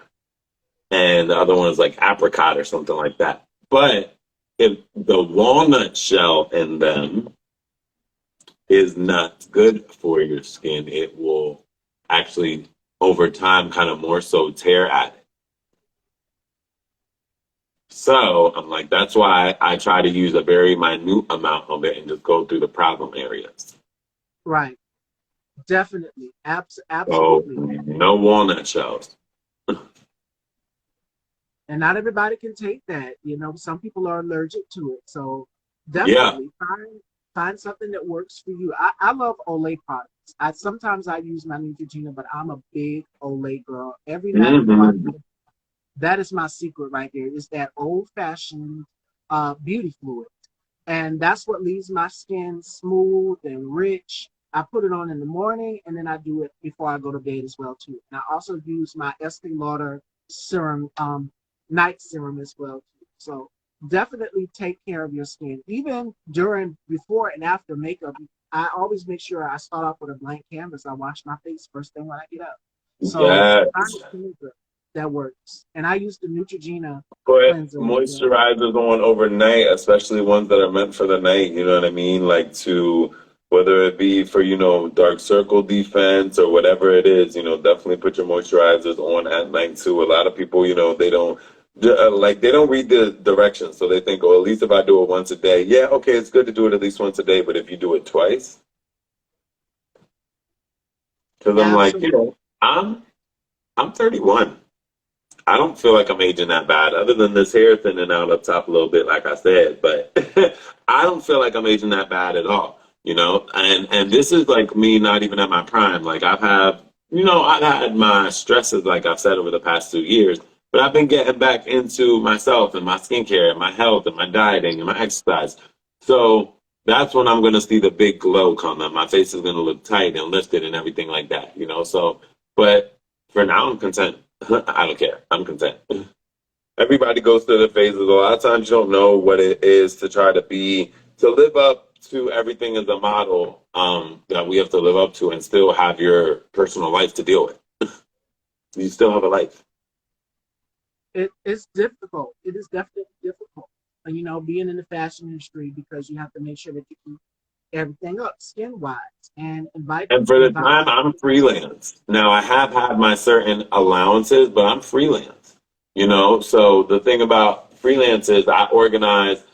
Speaker 2: and the other one is like apricot or something like that. But if the walnut shell in them is not good for your skin, it will actually over time kind of more so tear at it. So I'm like, that's why I try to use a very minute amount of it and just go through the problem areas.
Speaker 1: Right. Definitely.
Speaker 2: So
Speaker 1: Absolutely.
Speaker 2: no walnut shells.
Speaker 1: And not everybody can take that. Some people are allergic to it. So
Speaker 2: Yeah.
Speaker 1: definitely find something that works for you. I love Olay products. I use my Neutrogena, but I'm a big Olay girl. Every night before I
Speaker 2: Hmm.
Speaker 1: go, That is my secret right there. Is that old fashioned beauty fluid, and that's what leaves my skin smooth and rich. I put it on in the morning, and then I do it before I go to bed as well too. And I also use my Estee Lauder serum, night serum as well too. So definitely take care of your skin, even during, before, and after makeup. I always make sure I start off with a blank canvas. I wash my face first thing when I get up. So
Speaker 2: Yes.
Speaker 1: honestly, that works. And I use the Neutrogena
Speaker 2: Put
Speaker 1: cleanser as well.
Speaker 2: moisturizers on overnight, especially ones that are meant for the night, you know what I mean? Like to, whether it be for, dark circle defense or whatever it is, definitely put your moisturizers on at night too. A lot of people, they don't, they don't read the directions. So they think, oh, at least if I do it once a day, yeah, okay, it's good to do it at least once a day. But if you do it twice, because I'm like,
Speaker 1: Absolutely.
Speaker 2: I'm 31. I don't feel like I'm aging that bad, other than this hair thinning out up top a little bit, like I said. But I don't feel like I'm aging that bad at all, And this is like me not even at my prime. Like I've had my stresses, like I've said over the past 2 years, but I've been getting back into myself and my skincare and my health and my dieting and my exercise. So that's when I'm going to see the big glow come, and my face is going to look tight and lifted and everything like that. So, but for now, I'm content. I don't care. I'm content. Everybody goes through the phases. A lot of times you don't know what it is to try to live up to everything as a model that we have to live up to and still have your personal life to deal with. You still have a life.
Speaker 1: It's difficult. It is definitely difficult. And being in the fashion industry, because you have to make sure that you keep everything up skin wise and
Speaker 2: And for the time, I'm freelance. Now, I have had my certain allowances, but I'm freelance. So the thing about freelance is I organize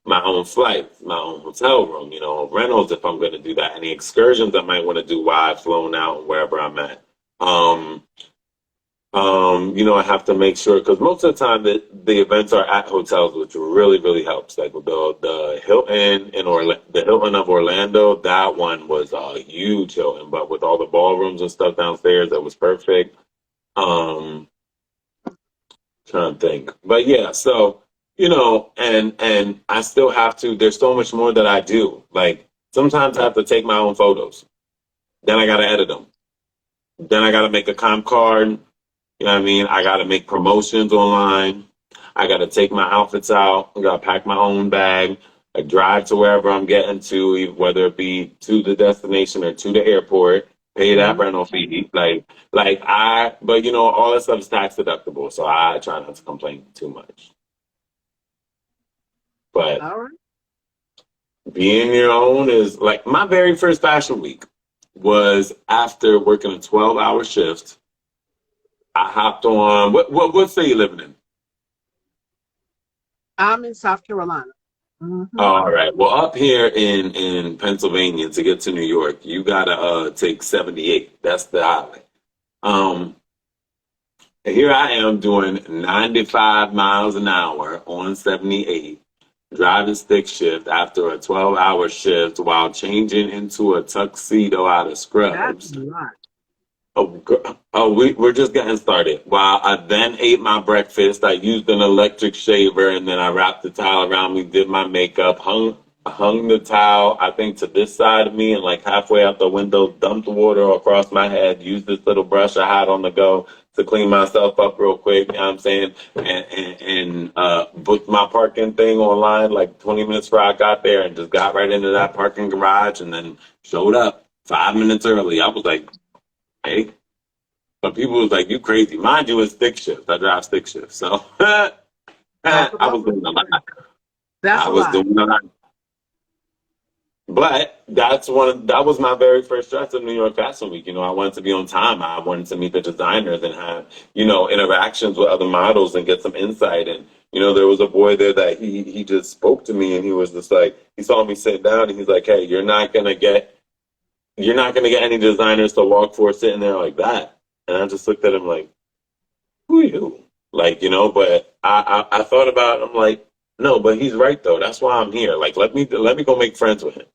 Speaker 2: my own flights, my own hotel room, rentals if I'm going to do that, any excursions I might want to do while I've flown out wherever I'm at. Um, I have to make sure because most of the time the events are at hotels, which really, really helps. Like with the Hilton in the Hilton of Orlando, that one was a huge Hilton, but with all the ballrooms and stuff downstairs, that was perfect. Um, Trying to think, but yeah, so and I still have to. There's so much more that I do. Like sometimes I have to take my own photos, then I got to edit them, then I got to make a comp card. You know what I mean? I got to make promotions online. I got to take my outfits out. I got to pack my own bag. I drive to wherever I'm getting to, whether it be to the destination or to the airport. Pay that
Speaker 1: Mhm.
Speaker 2: rental fee. But all that stuff is tax deductible, so I try not to complain too much. But
Speaker 1: All right.
Speaker 2: being your own is like my very first fashion week was after working a 12-hour shift. I hopped on what city you living in?
Speaker 1: I'm in South Carolina. Hmm.
Speaker 2: All right. Well, up here in Pennsylvania to get to New York, you gotta take 78. That's the highway. Um, and here I am doing 95 miles an hour on 78, driving stick shift after a 12-hour shift while changing into a tuxedo out of
Speaker 1: That's a
Speaker 2: scrubs.
Speaker 1: lot.
Speaker 2: We're just getting started. While I then ate my breakfast, I used an electric shaver and then I wrapped the towel around me, did my makeup, hung the towel, I think, to this side of me, and like halfway out the window, dumped water across my head, used this little brush I had on the go to clean myself up real quick, you know what I'm saying? And booked my parking thing online like 20 minutes before I got there and just got right into that parking garage and then showed up 5 minutes early. I was like, hey. But people was like, you crazy. Mind you, it's stick shift. I drive stick shift. So
Speaker 1: Talk
Speaker 2: I
Speaker 1: about
Speaker 2: was doing a lot.
Speaker 1: that's
Speaker 2: I
Speaker 1: a
Speaker 2: was
Speaker 1: lot.
Speaker 2: doing a lot. But that was my very first dress of New York Fashion Week. I wanted to be on time. I wanted to meet the designers and have, interactions with other models and get some insight. And, there was a boy there that he just spoke to me and he was just like, he saw me sit down and he's like, hey, you're not gonna get any designers to walk for sitting there like that. And I just looked at him like, who are you? Like, but I thought about it, I'm like, no, but he's right though. That's why I'm here. Like, let me go make friends with him.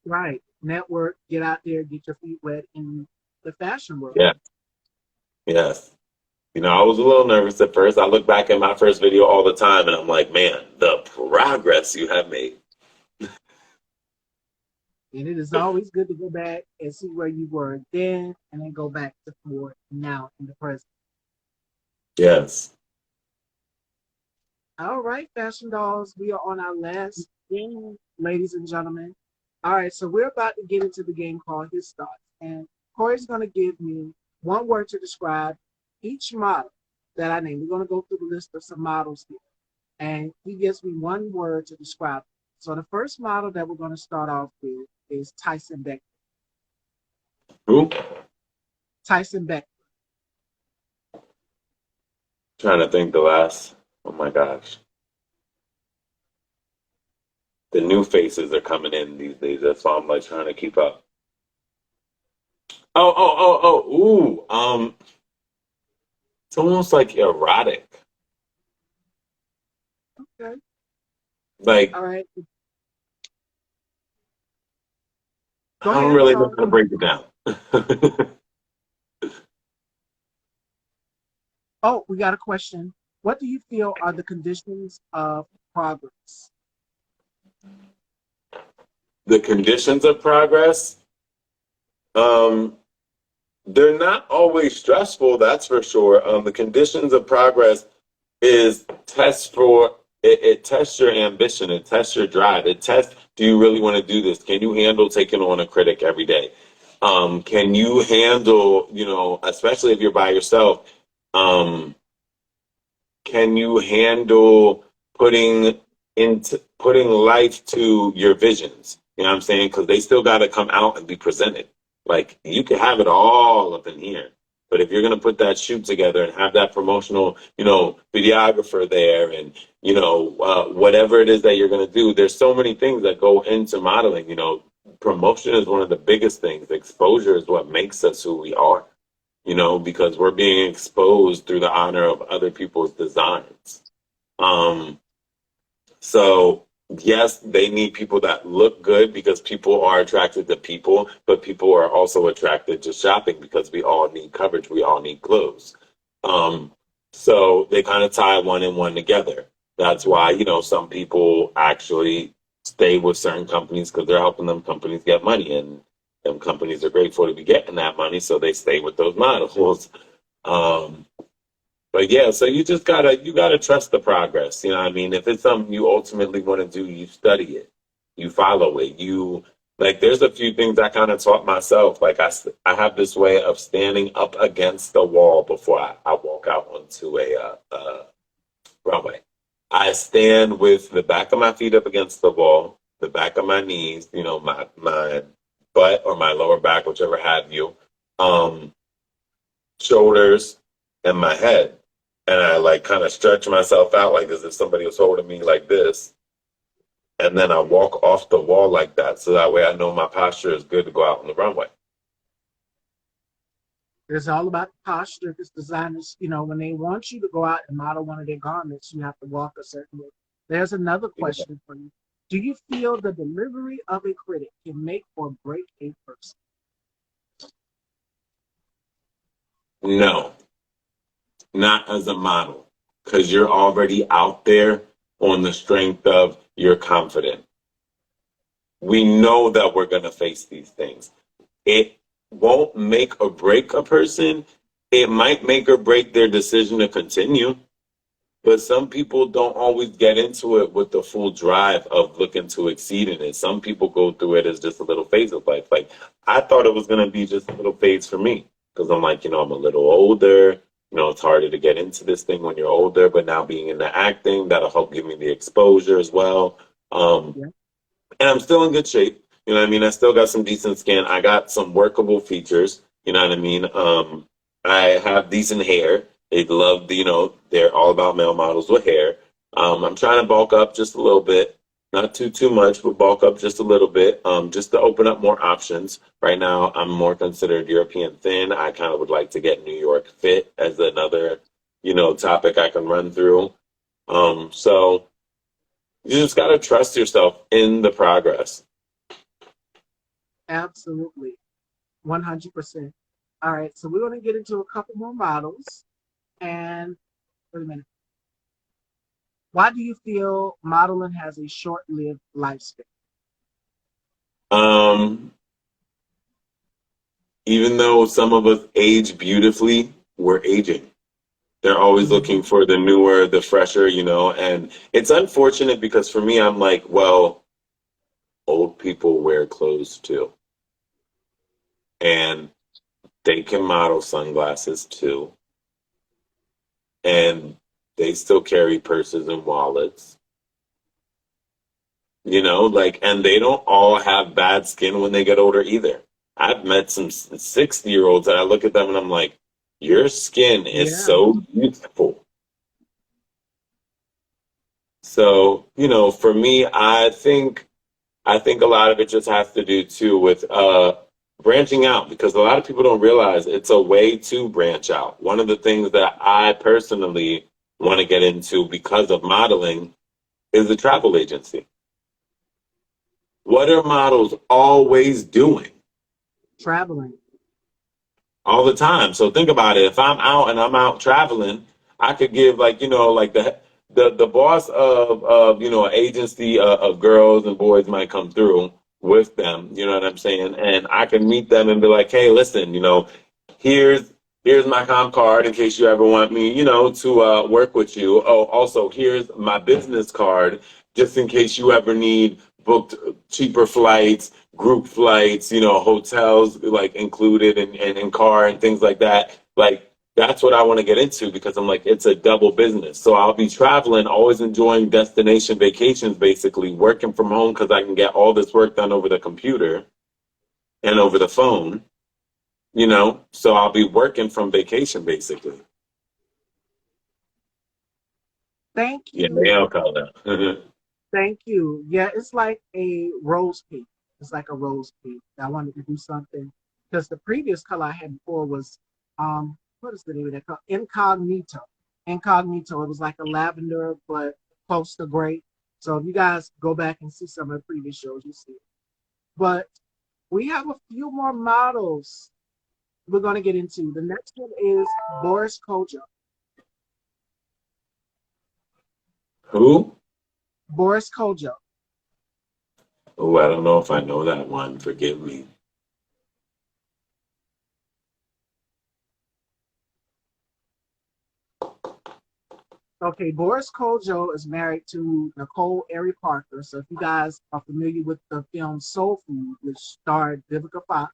Speaker 1: Right. Network, get out there, get your feet wet in the fashion world.
Speaker 2: Yeah. Yes. You know, I was a little nervous at first. I look back at my first video all the time and I'm like, man, the progress you have made.
Speaker 1: And it is always good to go back and see where you were then and then go back to forward now in the present.
Speaker 2: Yes.
Speaker 1: All right, fashion dolls, we are on our last game, ladies and gentlemen. All right, so we're about to get into the game called His Thoughts. And Corey's going to give me one word to describe each model that I name. We're going to go through the list of some models here. And he gives me one word to describe. So the first model that we're going to start off with is Tyson Beck.
Speaker 2: Who?
Speaker 1: Tyson Beck.
Speaker 2: Trying to think the last. Oh my gosh. The new faces are coming in these days. That's why I'm like trying to keep up. Ooh. It's almost like erotic.
Speaker 1: Okay.
Speaker 2: Like
Speaker 1: All right. Go
Speaker 2: I don't
Speaker 1: ahead. I'm
Speaker 2: really know
Speaker 1: sorry.
Speaker 2: how to break it down.
Speaker 1: Oh, we got a question. What do you feel are the conditions of progress?
Speaker 2: The conditions of progress, um, they're not always stressful, that's for sure. The conditions of progress is it tests your ambition, it tests your drive, it tests do you really want to do this? Can you handle taking on a critic every day? Can you handle, you know, especially if you're by yourself, um, can you handle putting life to your visions? You know what I'm saying? Because they still got to come out and be presented. Like you can have it all up in here, but if you're gonna put that shoot together and have that promotional, you know, videographer there, and you know, whatever it is that you're gonna do, there's so many things that go into modeling. You know, promotion is one of the biggest things. Exposure is what makes us who we are, you know, because we're being exposed through the honor of other people's designs. Um, so yes, they need people that look good because people are attracted to people, but people are also attracted to shopping because we all need coverage, we all need clothes. Um, so they kind of tie one and one together. That's why, you know, some people actually stay with certain companies because they're helping them companies get money, and them companies are grateful to be getting that money, so they stay with those models. Um, but yeah, so you gotta trust the progress. You know what I mean? If it's something you ultimately want to do, you study it, you follow it. You like there's a few things I kind of taught myself. Like I have this way of standing up against the wall before I walk out onto a runway. I stand with the back of my feet up against the wall, the back of my knees, you know, my butt or my lower back, whichever have you. Um, Shoulders, and my head. And I like kind of stretch myself out like as if somebody was holding me like this. And then I walk off the wall like that. So that way I know my posture is good to go out on the runway.
Speaker 1: It's all about the posture. It's designers, you know, when they want you to go out and model one of their garments, you have to walk a certain way. There's another question for you. Do you feel the delivery of a critic can make or break a person?
Speaker 2: No, not as a model, because you're already out there on the strength of you're confident. We know that we're going to face these things. It won't make or break a person. It might make or break their decision to continue. But some people don't always get into it with the full drive of looking to exceed in it. Some people go through it as just a little phase of life. Like I thought it was going to be just a little phase for me because I'm like, you know, I'm a little older. You know, it's harder to get into this thing when you're older. But now being in the acting, that'll help give me the exposure as well. Um,
Speaker 1: Yeah.
Speaker 2: and I'm still in good shape. You know what I mean? I still got some decent skin. I got some workable features. You know what I mean? I have decent hair. They love, you know, they're all about male models with hair. I'm trying to bulk up just a little bit, not too much, but bulk up just a little bit, just to open up more options. Right now, I'm more considered European thin. I kind of would like to get New York fit as another, you know, topic I can run through. So you just got to trust yourself in the progress.
Speaker 1: Absolutely. 100%. All right, so we're going to get into a couple more models. And wait a minute. Why do you feel modeling has a short-lived lifespan?
Speaker 2: Um, Even though some of us age beautifully, we're aging. They're always looking
Speaker 1: Hmm.
Speaker 2: for the newer, the fresher, and it's unfortunate because for me, I'm like, well, old people wear clothes too. And they can model sunglasses too. And they still carry purses and wallets, like, and they don't all have bad skin when they get older either. I've met some 60-year-olds that I look at them and I'm like, your skin is
Speaker 1: Yeah,
Speaker 2: so beautiful. So, for me, I think a lot of it just has to do too with branching out because a lot of people don't realize it's a way to branch out. One of the things that I personally want to get into because of modeling is the travel agency. What are models always doing?
Speaker 1: traveling.
Speaker 2: All the time. So think about it. If I'm out and I'm out traveling, I could give like like the boss of an agency of girls and boys might come through with them. You know what I'm saying? And I can meet them and be like, hey, listen, here's here's my comp card in case you ever want me, to work with you. Oh, also here's my business card just in case you ever need booked cheaper flights, group flights, hotels like included and car and things like that. Like that's what I want to get into because I'm like, it's a double business. So I'll be traveling, always enjoying destination vacations, basically working from home because I can get all this work done over the computer and over the phone, so I'll be working from vacation basically.
Speaker 1: Thank
Speaker 2: Yeah,
Speaker 1: you.
Speaker 2: nail color.
Speaker 1: Thank you. Yeah, it's like a rose pink. It's like a rose pink. I wanted to do something because the previous color I had before was what is the name of that color? Incognito. Incognito. It was like a lavender but close to gray. So if you guys go back and see some of the previous shows, you see it. But we have a few more models we're gonna get into. The next one is Boris Kojo.
Speaker 2: Who?
Speaker 1: Boris Kojo.
Speaker 2: Oh, I don't know if I know that one. Forgive me.
Speaker 1: Okay, Boris Kojo is married to Nicole Ari Parker. So if you guys are familiar with the film Soul Food, which starred Vivica Fox,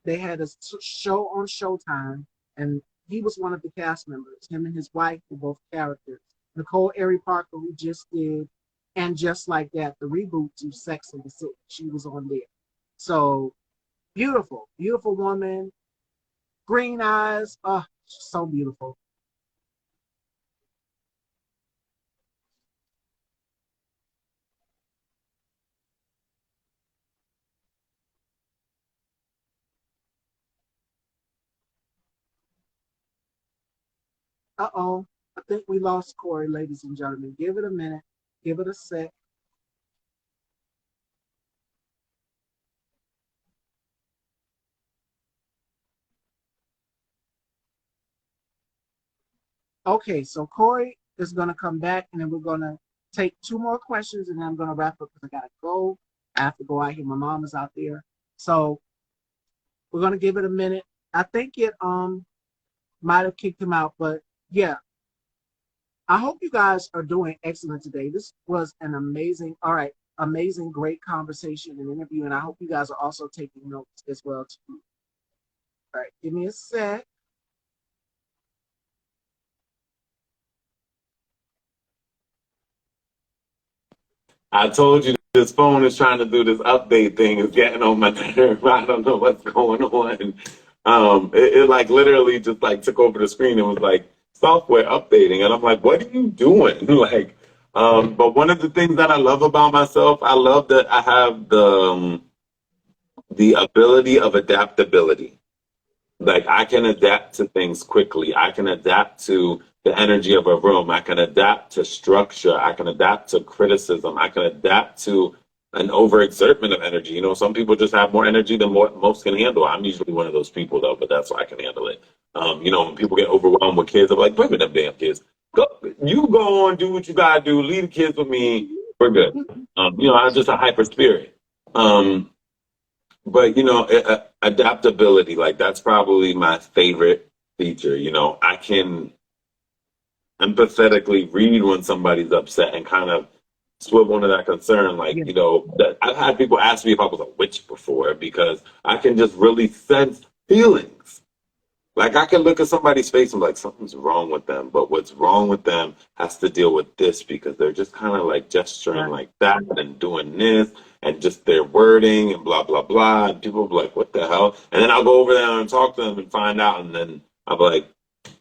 Speaker 1: they had a show on Showtime, and he was one of the cast members. Him and his wife were both characters. Nicole Ari Parker, who just did, and just like that, the reboot to Sex and the City, she was on there. So beautiful, beautiful woman, green eyes, oh, so beautiful. Uh-oh. I think we lost Corey, ladies and gentlemen. Give it a minute. Give it a sec. Okay, so Corey is going to come back, and then we're going to take two more questions, and then I'm going to wrap up because I got to go. I have to go out here. My mom is out there. So we're going to give it a minute. I think it might have kicked him out, but yeah, I hope you guys are doing excellent today. This was an amazing, all right, amazing, great conversation and interview, and I hope you guys are also taking notes as well too. All right, give me a sec.
Speaker 2: I told you this phone is trying to do this update thing. It's getting on my nerve. I don't know what's going on. It like literally just like took over the screen and was like software updating, and I'm like, what are you doing? Like, but one of the things that I love about myself, I love that I have the ability of adaptability. Like I can adapt to things quickly. I can adapt to the energy of a room. I can adapt to structure. I can adapt to criticism. I can adapt to an overexertment of energy. Some people just have more energy than most can handle. I'm usually one of those people though, but that's why I can handle it. When people get overwhelmed with kids, I'm like, bring me them damn kids. Go, you go on, do what you gotta do. Leave the kids with me. We're good. I'm just a hyper spirit. Um, but adaptability, like that's probably my favorite feature. I can empathetically read when somebody's upset and kind of swivel into that concern. Like,
Speaker 1: Yeah.
Speaker 2: that I've had people ask me if I was a witch before because I can just really sense feelings. Like I can look at somebody's face and be like, something's wrong with them, but what's wrong with them has to deal with this because they're just kind of like gesturing
Speaker 1: Right.
Speaker 2: like that and doing this and just their wording and blah blah blah. And people will be like, what the hell? And then I'll go over there and talk to them and find out, and then I'll be like,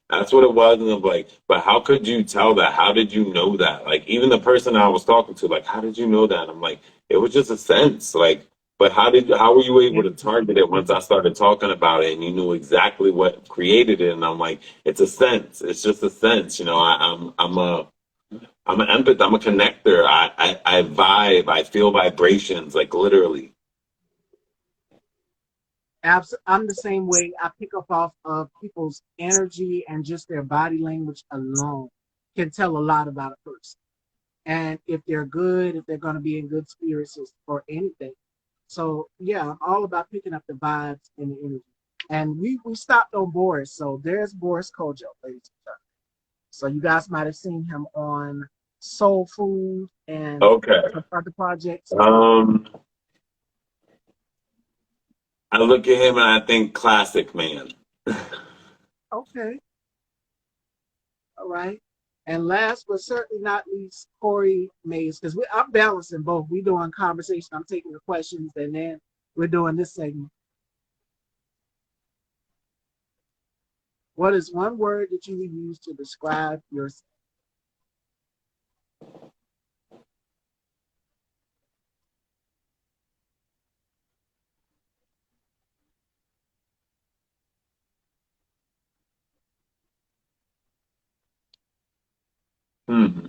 Speaker 2: that's what it was. And I'm like, but how could you tell that? How did you know that? Like, even the person I was talking to, like, how did you know that? I'm like, it was just a sense. Like, but how were you
Speaker 1: Yeah.
Speaker 2: able to target it once I started talking about it and you knew exactly what created it? And I'm like, it's a sense. It's just a sense. I'm an empath. I'm a connector. I vibe. I feel vibrations, like literally.
Speaker 1: I'm the same way. I pick up off of people's energy and just their body language alone can tell a lot about a person. And if they're good, if they're going to be in good spirits or anything. So yeah, I'm all about picking up the vibes and the energy. And we stopped on Boris, so there's Boris Kojo, ladies and gentlemen. So you guys might have seen him on Soul Food and
Speaker 2: Okay.
Speaker 1: some other projects.
Speaker 2: Um, I look at him and I think classic man.
Speaker 1: Okay, all right. And last but certainly not least, Corey Mays, because I'm balancing both. We're doing conversation. I'm taking the questions, and then we're doing this segment. What is one word that you would use to describe yourself?
Speaker 2: Hmm.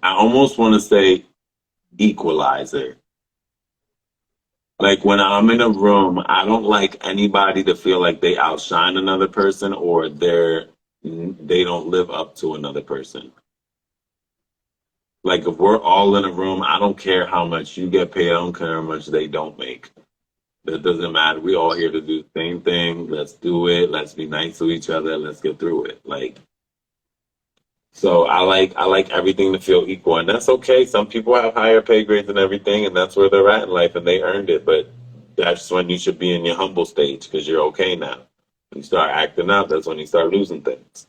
Speaker 2: I almost want to say equalizer. Like when I'm in a room, I don't like anybody to feel like they outshine another person or they don't live up to another person. Like if we're all in a room, I don't care how much you get paid, I don't care how much they don't make. That doesn't matter. We all here to do the same thing. Let's do it. Let's be nice to each other. Let's get through it. So I like everything to feel equal, and that's okay. Some people have higher pay grades and everything, and that's where they're at in life, and they earned it. But that's when you should be in your humble stage because you're okay now. When you start acting up, that's when you start losing things.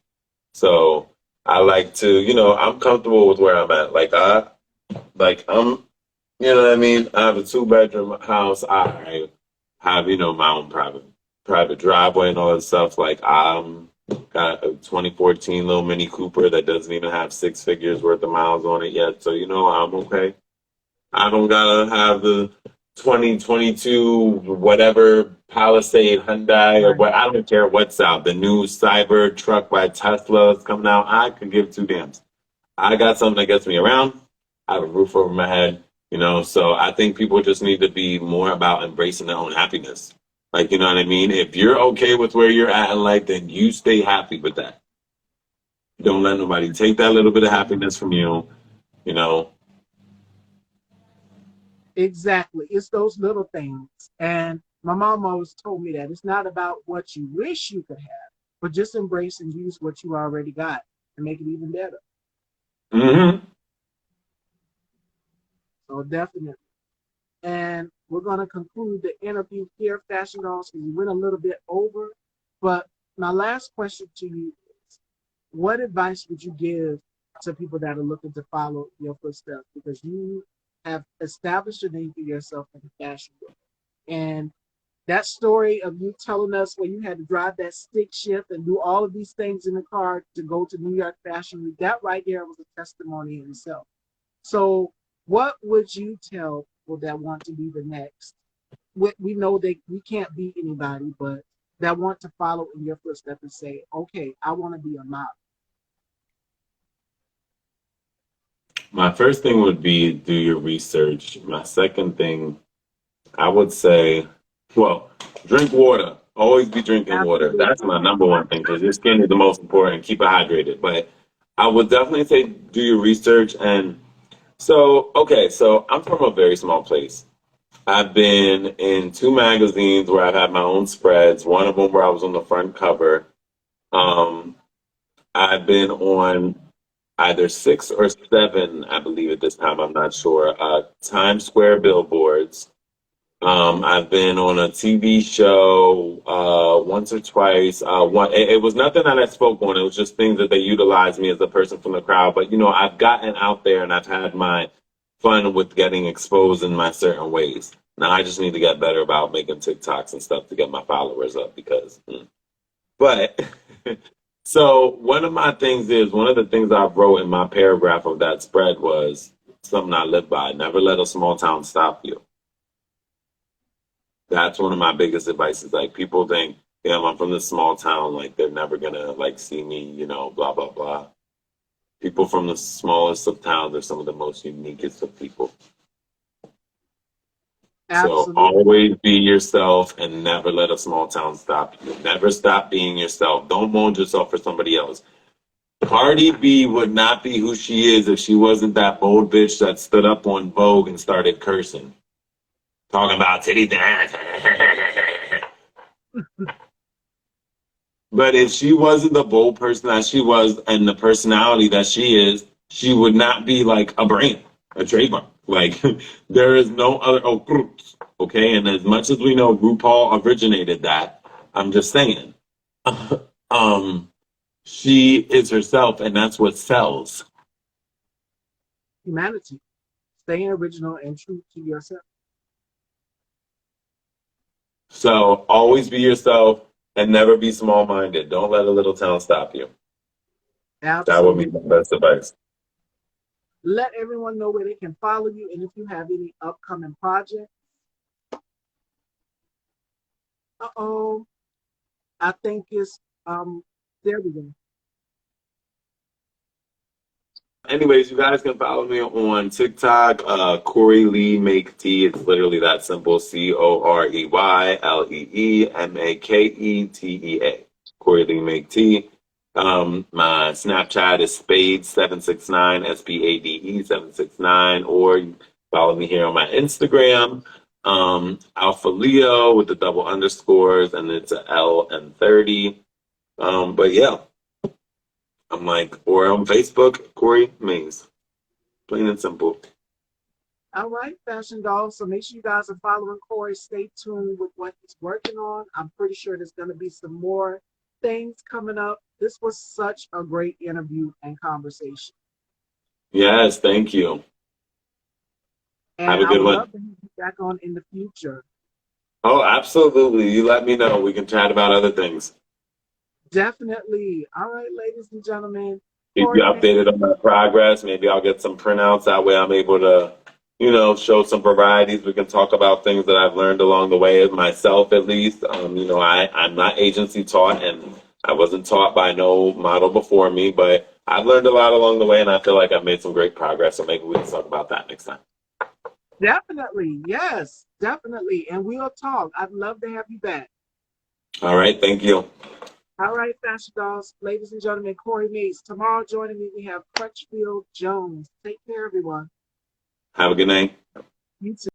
Speaker 2: So I like to, I'm comfortable with where I'm at. I'm, you know what I mean. I have a two-bedroom house. I have, my own private driveway and all that stuff. Like got a 2014 little Mini Cooper that doesn't even have six figures worth of miles on it yet. So I'm okay. I don't gotta have the 2022 whatever Palisade Hyundai or
Speaker 1: Right.
Speaker 2: what. I don't care what's out. The new Cyber truck by Tesla is coming out. I could give two damns. I got something that gets me around. I have a roof over my head, So I think people just need to be more about embracing their own happiness. Like, you know what I mean? If you're okay with where you're at in life, then you stay happy with that. Don't let nobody take that little bit of happiness from you, you know.
Speaker 1: Exactly. It's those little things. And my mom always told me that it's not about what you wish you could have, but just embrace and use what you already got and make it even better.
Speaker 2: Hmm.
Speaker 1: So definitely. And we're going to conclude the interview here, Fashion Dolls, because we went a little bit over. But my last question to you is, what advice would you give to people that are looking to follow your footsteps? Because you have established a name for yourself in the fashion world. And that story of you telling us where you had to drive that stick shift and do all of these things in the car to go to New York Fashion Week, that right there was a testimony in itself. So, what would you tell people that want to be the next? We know that we can't be anybody, but that want to follow in your footsteps and say, okay, I want to be a model.
Speaker 2: My first thing would be do your research. My second thing I would say, well, drink water. Always be drinking water. That's
Speaker 1: Absolutely.
Speaker 2: my number one thing because your skin is the most important. Keep it hydrated. But I would definitely say do your research. And so, okay, so I'm from a very small place. I've been in two magazines where I've had my own spreads. One of them where I was on the front cover. Um, I've been on either six or seven, I believe at this time, I'm not sure, Times Square billboards. I've been on a TV show once or twice. It was nothing that I spoke on. It was just things that they utilized me as a person from the crowd. But you know, I've gotten out there and I've had my fun with getting exposed in my certain ways. Now I just need to get better about making TikToks and stuff to get my followers up because. But so one of my things is one of the things I wrote in my paragraph of that spread was something I live by. Never let a small town stop you. That's one of my biggest advices. Like people think, yeah, I'm from this small town, like they're never gonna like see me, you know, blah blah blah. People from the smallest of towns are some of the most uniquest of people. So
Speaker 1: Absolutely.
Speaker 2: always be yourself and never let a small town stop you. Never stop being yourself. Don't mold yourself for somebody else. Cardi B would not be who she is if she wasn't that bold bitch that stood up on Vogue and started cursing, talking about titty dance. But if she wasn't the bold person that she was and the personality that she is, she would not be like a brand, a trademark. Like there is no other okay. And as much as we know RuPaul originated that, I'm just saying. um, she is herself, and that's what sells.
Speaker 1: Humanity. Staying original and true to yourself.
Speaker 2: So always be yourself and never be small minded. Don't let a little town stop you. That would be
Speaker 1: Absolutely.
Speaker 2: my best advice.
Speaker 1: Let everyone know where they can follow you and if you have any upcoming projects. Uh-oh. I think it's there we go.
Speaker 2: Anyways, you guys can follow me on TikTok, Corey Lee Make Tea. It's literally that simple. CoreyLeeMaketea. Corey Lee Make Tea. My Snapchat is Spade769, SPADE 769, or you follow me here on my Instagram, Alpha Leo with the double underscores, and it's a L and 30. But yeah, I'm like, or on Facebook, Corey Mays. Plain and simple.
Speaker 1: All right, fashion dolls. So make sure you guys are following Corey. Stay tuned with what he's working on. I'm pretty sure there's going to be some more things coming up. This was such a great interview and conversation.
Speaker 2: Yes, thank you. Have
Speaker 1: And
Speaker 2: a
Speaker 1: I
Speaker 2: good
Speaker 1: would
Speaker 2: one.
Speaker 1: love to have you back on in the future.
Speaker 2: Oh, absolutely. You let me know. We can chat about other things.
Speaker 1: Definitely. All right, ladies and gentlemen.
Speaker 2: Keep you
Speaker 1: Corey May.
Speaker 2: updated on my progress. Maybe I'll get some printouts. That way I'm able to, you know, show some varieties. We can talk about things that I've learned along the way myself, at least. You know, I'm not agency taught and I wasn't taught by no model before me, but I've learned a lot along the way and I feel like I've made some great progress. So maybe we can talk about that next time.
Speaker 1: Definitely. Yes, definitely. And we'll talk. I'd love to have you back.
Speaker 2: All right. Thank you.
Speaker 1: All right, fashion dolls. Ladies and gentlemen, Corey Meets. Tomorrow joining me, we have Crutchfield Jones. Take care, everyone.
Speaker 2: Have a good night.
Speaker 1: You too.